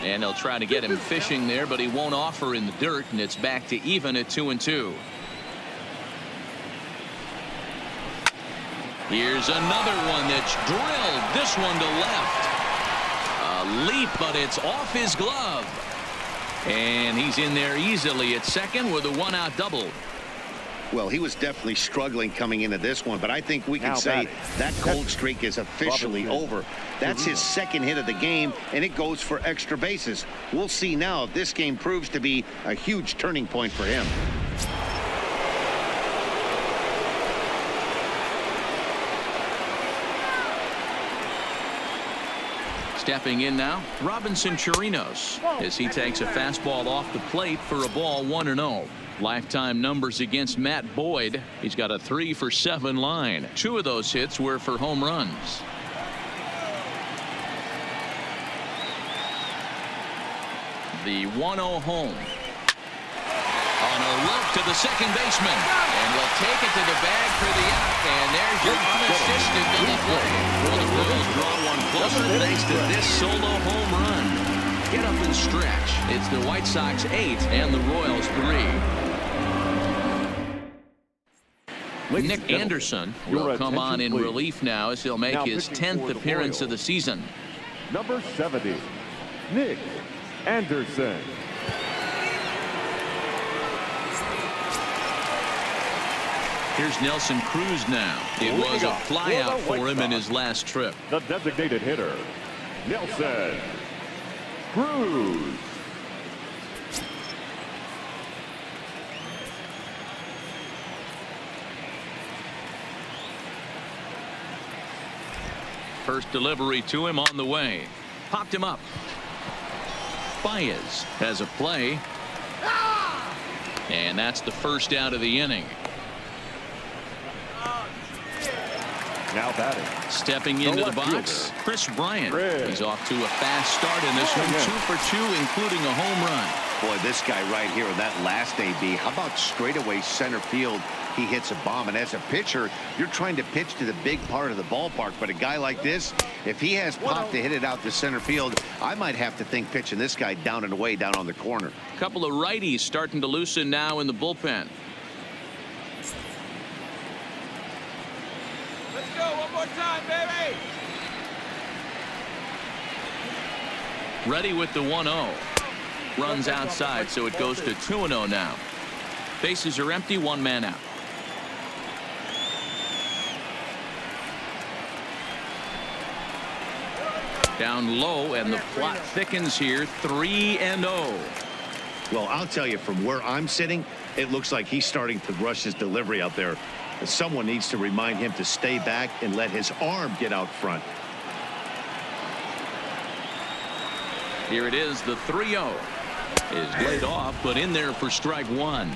And they'll try to get him fishing there, but he won't offer in the dirt, and it's back to even at 2-2. Here's another one that's drilled. This one to left. A leap, but it's off his glove. And he's in there easily at second with a 1-out double. Well, he was definitely struggling coming into this one, but I think we can Now say batting. that cold streak is officially Robinson. over. That's his second hit of the game, and it goes for extra bases. We'll see now if this game proves to be a huge turning point for him. Stepping in now, Robinson Chirinos, as he takes a fastball off the plate for a ball 1-0. Lifetime numbers against Matt Boyd. He's got a 3-for-7 line. 2 of those hits were for home runs. The 1-0 home. On a look to the second baseman. And will take it to the bag for the out. And there's your unassisted double play. Well, the Royals draw one closer thanks to this solo home run. Get up and stretch. It's the White Sox 8 and the Royals 3. Nick Anderson will come on in relief now as he'll make his 10th appearance of the season. Number 70, Nick Anderson. Here's Nelson Cruz now. It was a flyout for him in his last trip. The designated hitter, Nelson Cruz. First delivery to him on the way. Popped him up. Baez has a play. And that's the first out of the inning. Now batting. Stepping into the left box, fielder, Chris Bryant. Chris. He's off to a fast start in this one. 2 for 2, including a home run. Boy, this guy right here in that last AB, how about straightaway center field? He hits a bomb, and as a pitcher, you're trying to pitch to the big part of the ballpark, but a guy like this, if he has pop to hit it out to center field, I might have to think pitching this guy down and away down on the corner. A couple of righties starting to loosen now in the bullpen. Let's go one more time, baby. Ready with the 1-0. Runs outside, so it goes to 2-0 now. Bases are empty, 1 man out. Down low, and the plot thickens here. 3-0. Well, I'll tell you, from where I'm sitting, it looks like he's starting to rush his delivery out there. Someone needs to remind him to stay back and let his arm get out front. Here it is, the 3-0 is laid off, but in there for strike one.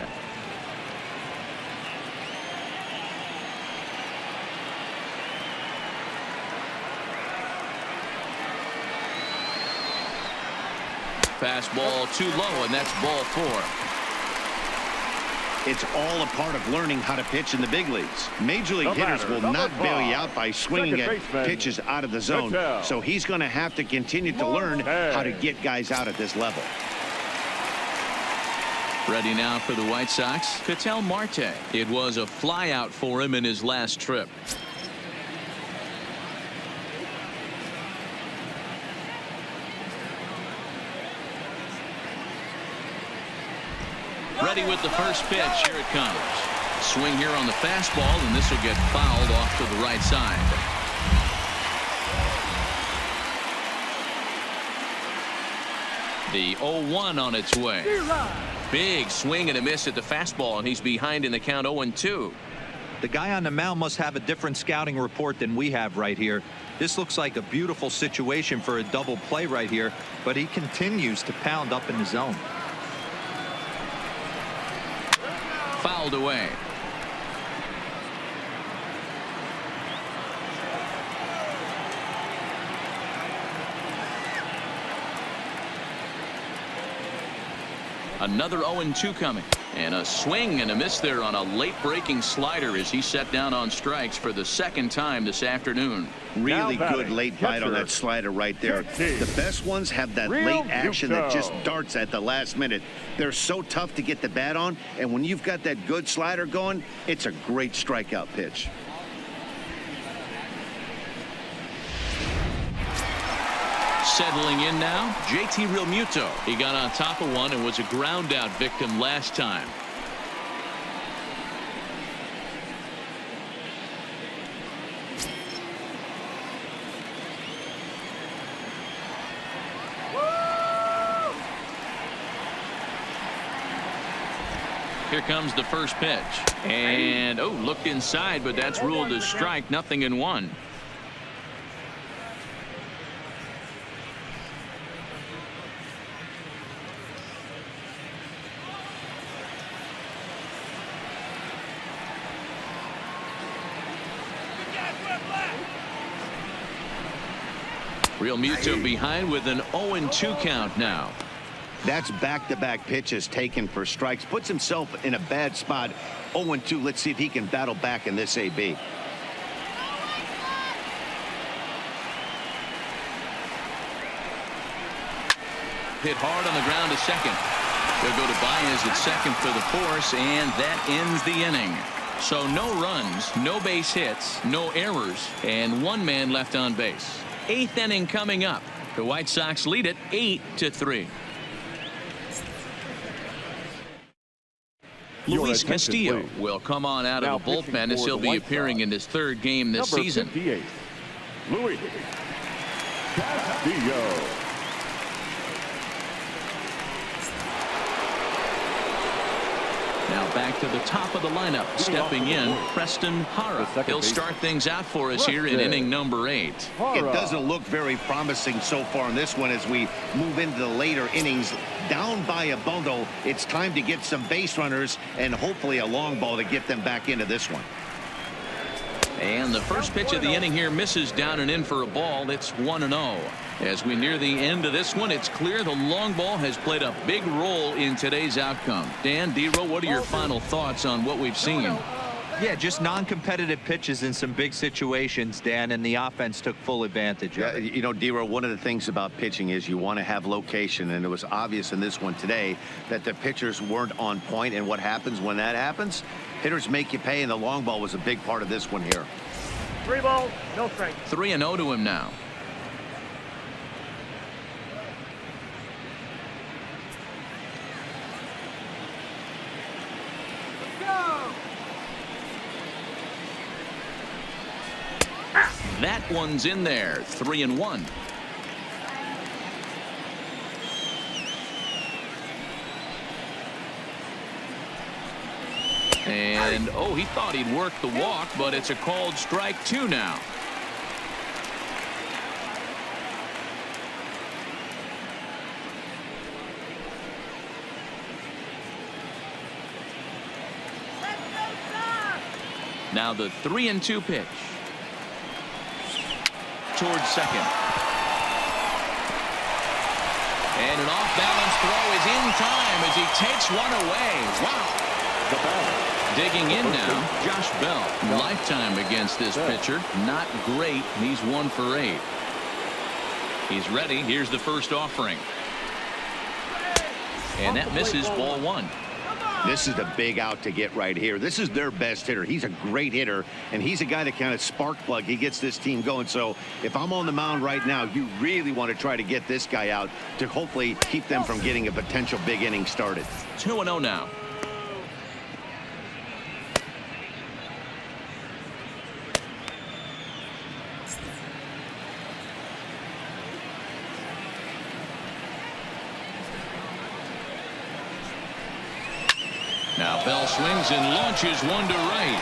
Fastball too low, and that's ball 4. It's all a part of learning how to pitch in the big leagues. Major league hitters will not bail you out by swinging at pitches out of the zone. So he's going to have to continue to learn how to get guys out at this level. Ready now for the White Sox, Ketel Marte. It was a flyout for him in his last trip. Ready with the first pitch. Here it comes. Swing here on the fastball, and this will get fouled off to the right side. The 0-1 on its way. Big swing and a miss at the fastball, and he's behind in the count 0-2. The guy on the mound must have a different scouting report than we have right here. This looks like a beautiful situation for a double play right here, but he continues to pound up in the zone. Fouled away. Another 0-2 coming, and a swing and a miss there on a late breaking slider as he set down on strikes for the second time this afternoon. Really good late bite on that slider right there. The best ones have that late action that just darts at the last minute. They're so tough to get the bat on, and when you've got that good slider going, it's a great strikeout pitch. Settling in now, JT Realmuto. He got on top of one and was a ground out victim last time. Here comes the first pitch. And, oh, looked inside, but that's ruled as strike. 0-1. Realmuto behind with an 0-2 count now. That's back-to-back pitches taken for strikes. Puts himself in a bad spot. 0-2. Let's see if he can battle back in this AB. Hit hard on the ground to second. They'll go to Baez at second for the force, and that ends the inning. So no runs, no base hits, no errors, and one man left on base. 8th inning coming up. The White Sox lead it 8-3. Luis Castillo will come on out of the bullpen as he'll be appearing in his 3rd game this season. 58, Luis Castillo. Now back to the top of the lineup. Stepping in, Preston Hara. He'll start things out for us here in inning number 8. It doesn't look very promising so far in this one as we move into the later innings. Down by a bundle, it's time to get some base runners and hopefully a long ball to get them back into this one. And the first pitch of the inning here misses down and in for a ball. It's 1-0. As we near the end of this one, it's clear the long ball has played a big role in today's outcome. Dan, Dero, what are your final thoughts on what we've seen? Yeah, just non-competitive pitches in some big situations, Dan, and the offense took full advantage of it. You know, Dero, one of the things about pitching is you want to have location, and it was obvious in this one today that the pitchers weren't on point, and what happens when that happens? Hitters make you pay, and the long ball was a big part of this one here. 3 balls, no strike. 3-0 to him now. That one's in there. 3-1. And, oh, he thought he'd work the walk, but it's a called strike 2 now. Now the 3-2 pitch. Towards second. And an off-balance throw is in time as he takes one away. Wow. Digging in now, Josh Bell. Lifetime against this pitcher. Not great. He's 1 for 8. He's ready. Here's the first offering. And that misses ball 1. This is the big out to get right here. This is their best hitter. He's a great hitter, and he's a guy that kind of spark plug. He gets this team going. So if I'm on the mound right now, you really want to try to get this guy out to hopefully keep them from getting a potential big inning started. 2-0 now. Now Bell swings and launches one to right.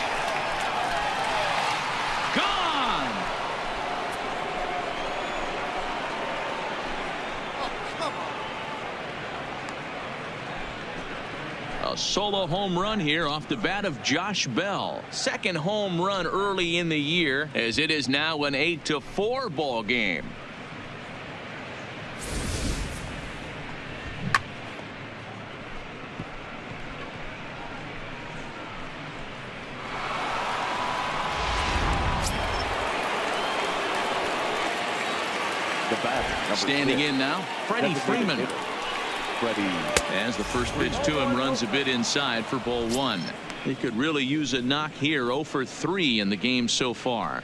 Gone. A solo home run here off the bat of Josh Bell. Second home run early in the year, as it is now an 8-4 ball game. Standing in now, Freddie Freeman. As the first pitch to him runs a bit inside for ball 1. He could really use a knock here. 0 for 3 in the game so far.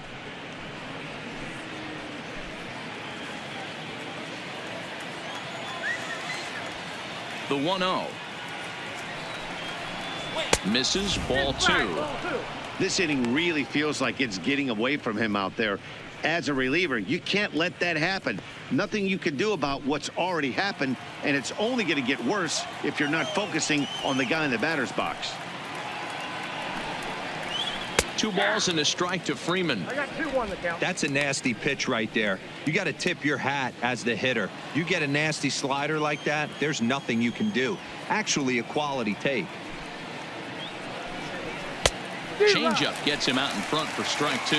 The 1-0. Misses ball 2. This inning really feels like it's getting away from him out there. As a reliever, you can't let that happen. Nothing you can do about what's already happened, and it's only going to get worse if you're not focusing on the guy in the batter's box. 2 balls and a strike to Freeman. I got 2-1 the count. That's a nasty pitch right there. You got to tip your hat as the hitter. You get a nasty slider like that, there's nothing you can do. Actually a quality take. Changeup gets him out in front for strike 2.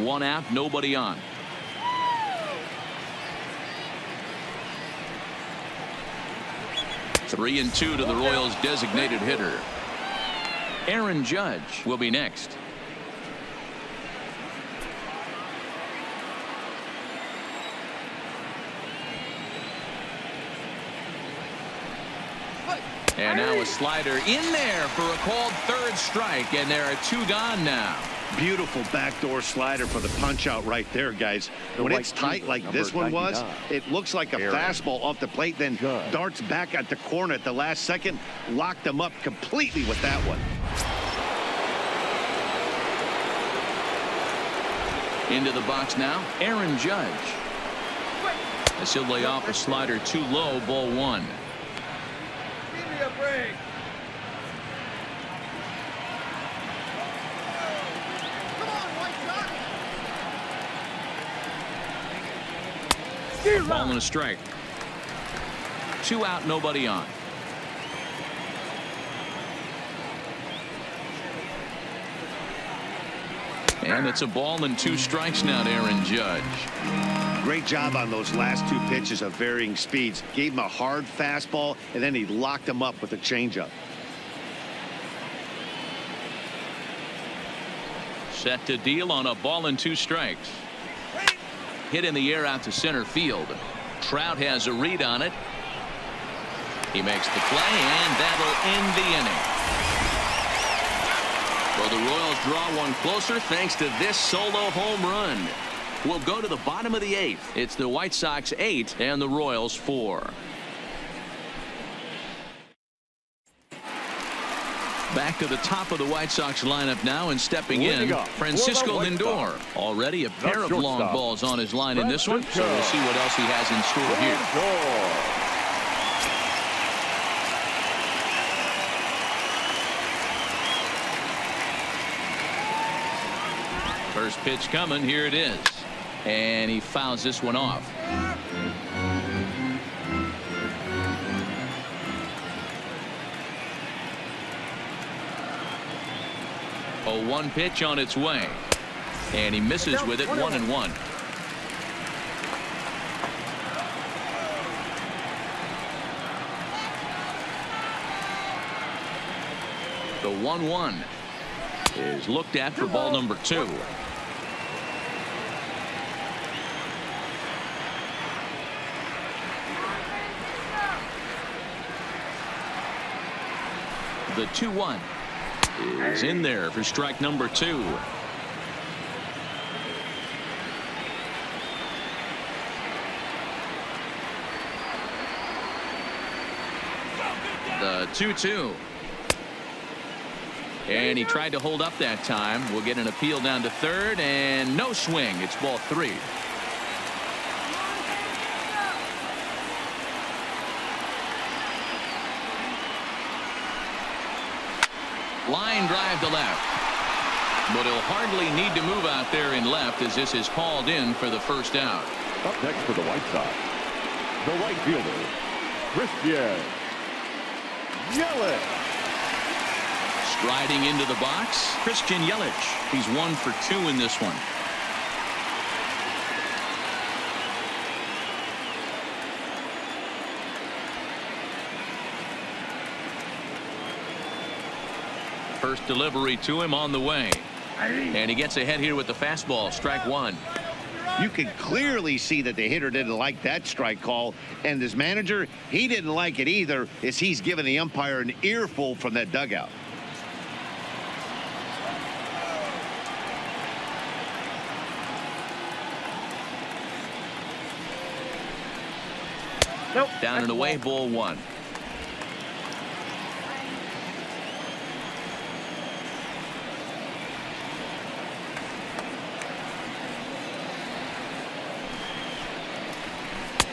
One out, nobody on. Three and 2 to the Royals' designated hitter. Aaron Judge will be next. And now a slider in there for a called third strike, and there are 2 gone now. Beautiful backdoor slider for the punch out right there, guys. When it's tight like this one was, it looks like a fastball off the plate, then darts back at the corner at the last second. Locked them up completely with that one. Into the box now, Aaron Judge. As he'll lay off a slider too low, ball 1. Give me a break. Ball and a strike. 2 out, nobody on. And it's a ball and 2 strikes now to Aaron Judge. Great job on those last 2 pitches of varying speeds. Gave him a hard fastball, and then he locked him up with a changeup. Set to deal on a ball and 2 strikes. Hit in the air out to center field. Trout has a read on it. He makes the play, and that'll end the inning. Well, the Royals draw one closer thanks to this solo home run. We'll go to the bottom of the 8th. It's the White Sox 8 and the Royals 4. Back to the top of the White Sox lineup now, and stepping in, Francisco Lindor. Already a pair of long balls on his line in this one, so we'll see what else he has in store here. First pitch coming, here it is. And he fouls this one off. A 1 pitch on its way. And he misses with it, 1-1. The 1-1 is looked at for ball number 2. The 2-1 is in there for strike number 2. The 2-2. And he tried to hold up that time. We'll get an appeal down to third, and no swing. It's ball 3. Line drive to left. But he'll hardly need to move out there in left, as this is hauled in for the first out. Up next for the White Sox, the right fielder, Christian Yelich. Striding into the box, Christian Yelich. He's 1 for 2 in this one. First delivery to him on the way. And he gets ahead here with the fastball, strike 1. You could clearly see that the hitter didn't like that strike call, and his manager, he didn't like it either, as he's giving the umpire an earful from that dugout. Nope. Down and away, ball 1.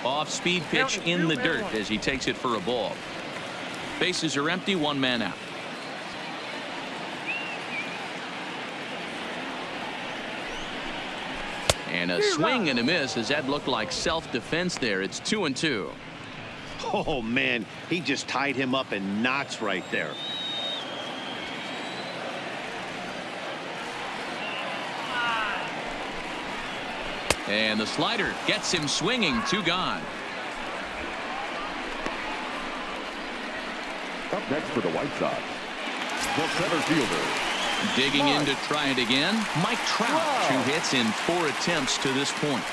Off-speed pitch in the dirt as he takes it for a ball. Bases are empty, 1 man out. And a swing and a miss, as that looked like self-defense there. It's 2-2. Oh, man, he just tied him up in knots right there. And the slider gets him swinging, 2 gone. Up next for the White Sox, the center fielder. Digging in to try it again, Mike Trout. 2 hits in 4 attempts to this point.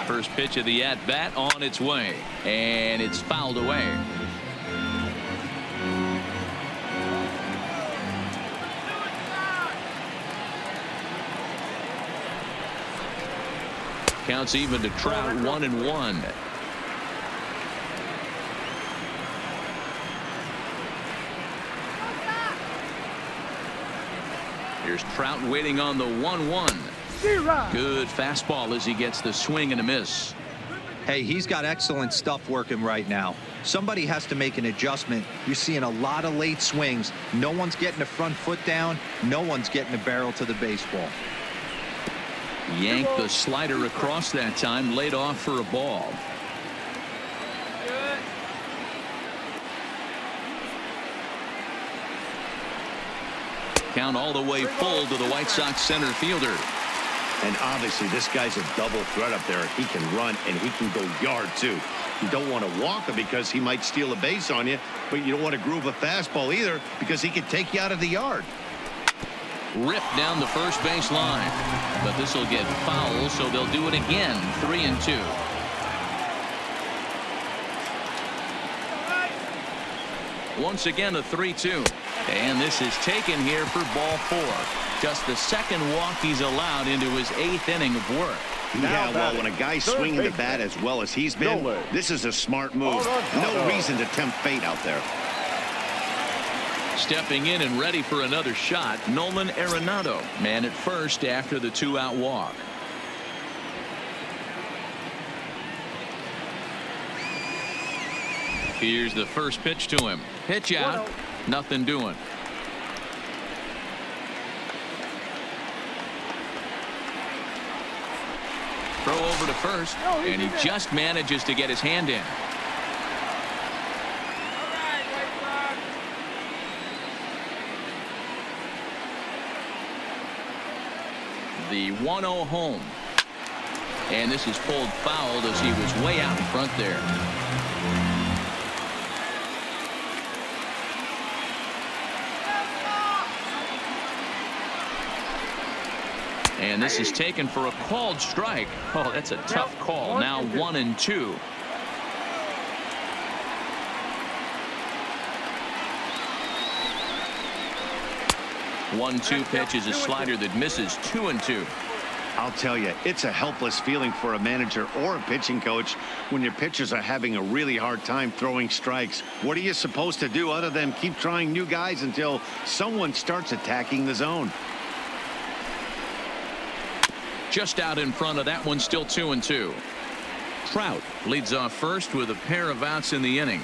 First pitch of the at-bat on its way, and it's fouled away. Counts even to Trout, 1-1. Here's Trout waiting on the 1-1. Good fastball as he gets the swing and a miss. Hey, he's got excellent stuff working right now. Somebody has to make an adjustment. You're seeing a lot of late swings. No one's getting the front foot down. No one's getting the barrel to the baseball. Yanked the slider across that time, laid off for a ball. Count all the way full to the White Sox center fielder. And obviously this guy's a double threat up there. He can run and he can go yard too. You don't want to walk him because he might steal a base on you, but you don't want to groove a fastball either because he can take you out of the yard. Ripped down the first base line, but this will get foul, so they'll do it again. 3-2. Once again, a 3-2. And this is taken here for ball 4. Just the second walk he's allowed into his 8th inning of work. Yeah, well, when a guy's swinging the bat as well as he's been, this is a smart move. No reason to tempt fate out there. Stepping in and ready for another shot, Nolan Arenado, man at first after the 2-out walk. Here's the first pitch to him. Pitch out. Nothing doing. Throw over to first, and he just manages to get his hand in. The 1-0 home. And this is pulled fouled as he was way out in front there. And this is taken for a called strike. Oh, that's a tough call. Now 1-2. One-two pitch is a slider that misses. 2-2. I'll tell you, it's a helpless feeling for a manager or a pitching coach when your pitchers are having a really hard time throwing strikes. What are you supposed to do other than keep trying new guys until someone starts attacking the zone? Just out in front of that one, still 2-2. Trout leads off first with a pair of outs in the inning.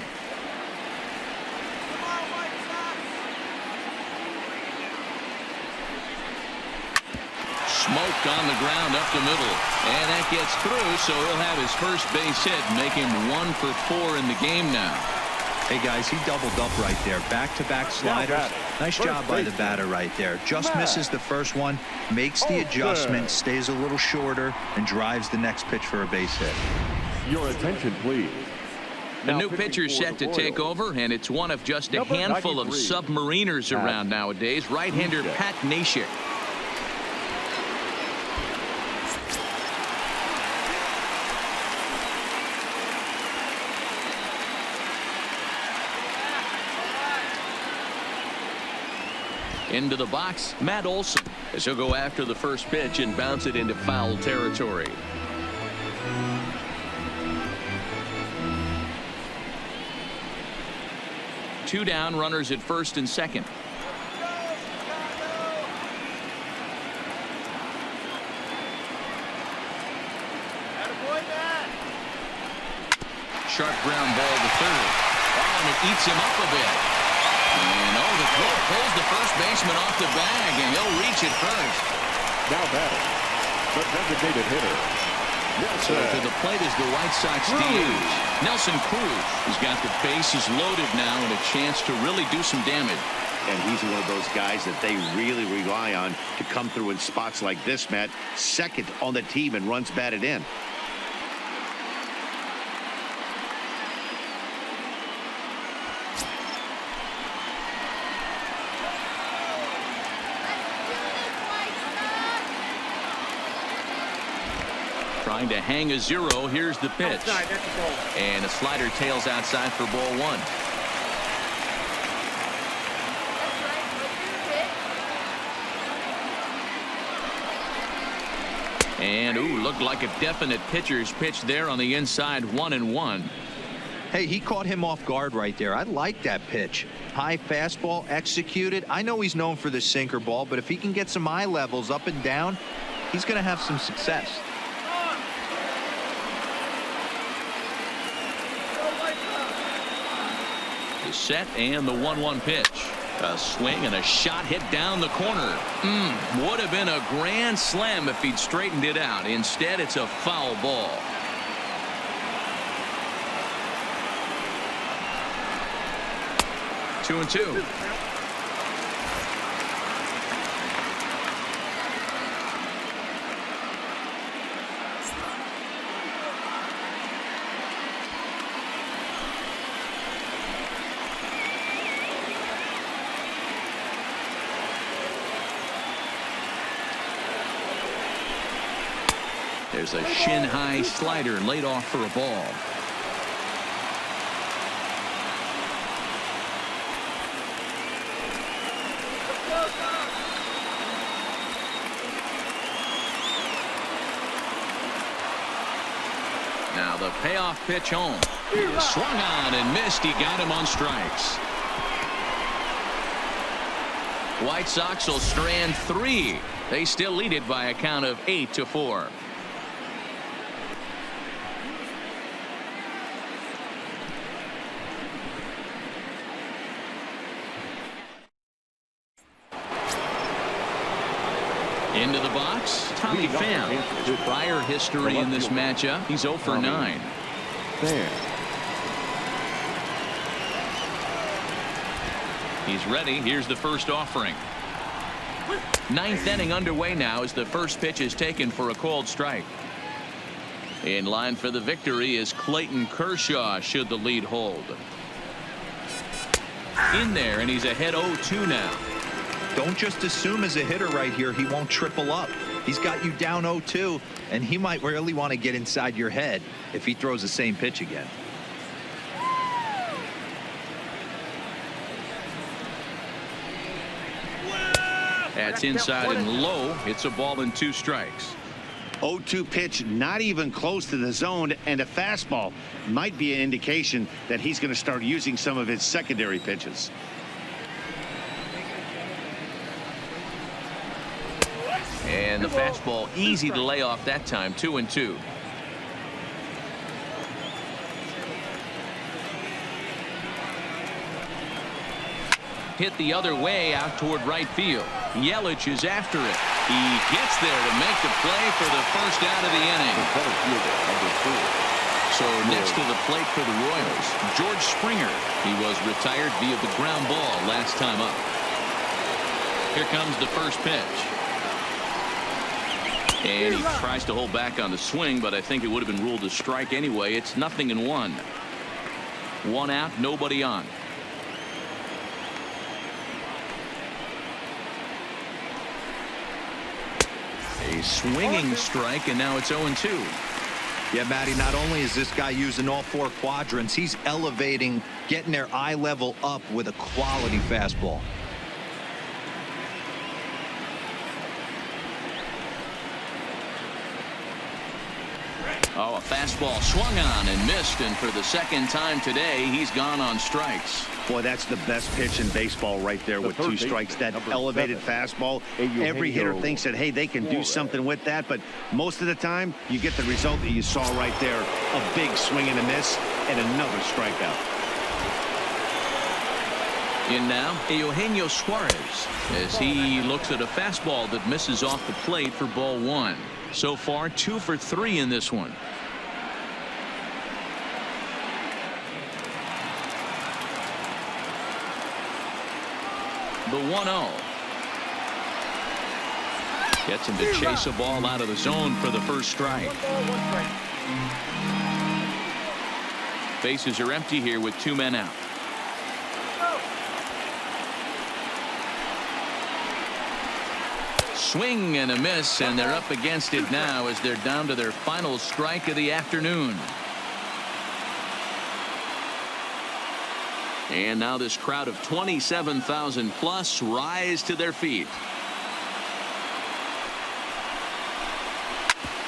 Smoke on the ground up the middle, and that gets through, so he'll have his first base hit, make him 1 for 4 in the game now. Hey guys, he doubled up right there. Back-to-back sliders. Nice job by the batter right there. Just misses the first one, makes the adjustment, stays a little shorter, and drives the next pitch for a base hit. Your attention, please. A new pitcher set to take over, and it's one of just a handful of submariners around nowadays. Right-hander Pat Neshek. Into the box, Matt Olson, as he'll go after the first pitch and bounce it into foul territory. Two down, runners at first and second. Sharp ground ball to third. Oh, and it eats him up a bit. And the throw pulls the first baseman off the bag, and he'll reach it first. Now batting, the designated hitter. So to the plate is the White Sox DH. Nelson Cruz has got the bases loaded now and a chance to really do some damage. And he's one of those guys that they really rely on to come through in spots like this, Matt. Second on the team and runs batted in. Trying to hang a 0. Here's the pitch. And a slider tails outside for ball 1. And looked like a definite pitcher's pitch there on the inside. 1-1. Hey, he caught him off guard right there. I like that pitch. High fastball executed. I know he's known for the sinker ball, but if he can get some eye levels up and down, he's going to have some success. The set and the 1-1 pitch. A swing and a shot hit down the corner. Would have been a grand slam if he'd straightened it out. Instead, it's a foul ball. Two and two. There's a shin-high slider laid off for a ball. Now the payoff pitch home. Swung on and missed. He got him on strikes. White Sox will strand 3. They still lead it by a count of 8-4. Into the box, Tommy Pham. His prior history in this matchup, he's 0 for 9. He's ready. Here's the first offering. 9th inning underway now as the first pitch is taken for a called strike. In line for the victory is Clayton Kershaw should the lead hold. In there, and he's ahead 0-2 now. Don't just assume as a hitter right here he won't triple up. He's got you down 0-2, and he might really want to get inside your head if he throws the same pitch again. That's inside and low. It's a ball and 2 strikes. 0-2 pitch, not even close to the zone, and a fastball might be an indication that he's going to start using some of his secondary pitches. And the fastball easy to lay off that time. 2-2. Hit the other way out toward right field. Yelich is after it. He gets there to make the play for the first out of the inning. So next to the plate for the Royals, George Springer. He was retired via the ground ball last time up. Here comes the first pitch. And he tries to hold back on the swing, but I think it would have been ruled a strike anyway. It's 0-1. 1 out, nobody on. A swinging strike, and now it's 0-2. Yeah, Matty, not only is this guy using all 4 quadrants, he's elevating, getting their eye level up with a quality fastball. Oh, a fastball swung on and missed, and for the second time today, he's gone on strikes. Boy, that's the best pitch in baseball right there with 2 strikes. That elevated fastball. Every hitter thinks that, hey, they can do something with that, but most of the time, you get the result that you saw right there. A big swing and a miss, and another strikeout. In now, Eugenio Suarez, as he looks at a fastball that misses off the plate for ball 1. So far, 2 for 3 in this one. The 1-0. Gets him to chase a ball out of the zone for the first strike. Bases are empty here with 2 men out. Swing and a miss, and they're up against it now as they're down to their final strike of the afternoon. And now this crowd of 27,000 plus rise to their feet.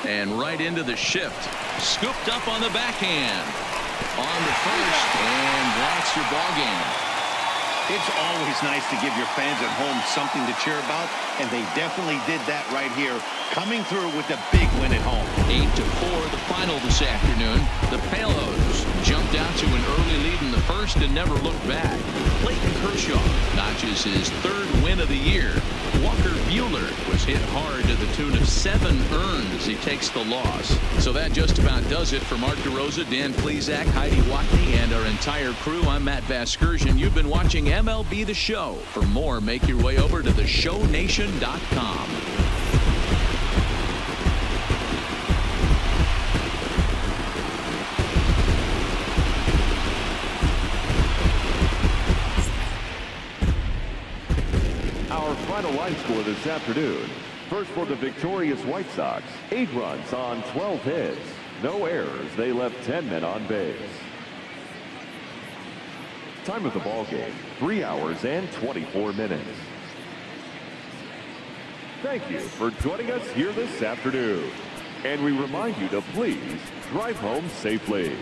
And right into the shift. Scooped up on the backhand. On the first, and that's your ball game. It's always nice to give your fans at home something to cheer about, and they definitely did that right here, coming through with a big win at home. 8-4 the final this afternoon. The Palos jumped out to an early lead in the first and never looked back. Clayton Kershaw notches his 3rd win of the year. Walker Buehler was hit hard to the tune of 7 earned as he takes the loss. So that just about does it for Mark DeRosa, Dan Plesac, Heidi Watney, and our entire crew. I'm Matt Vasgersian. You've been watching MLB The Show. For more, make your way over to theshownation.com. Our final line score this afternoon. First for the victorious White Sox, 8 runs on 12 hits. No errors. They left 10 men on base. Time of the ball game, 3 hours and 24 minutes. Thank you for joining us here this afternoon. And we remind you to please drive home safely.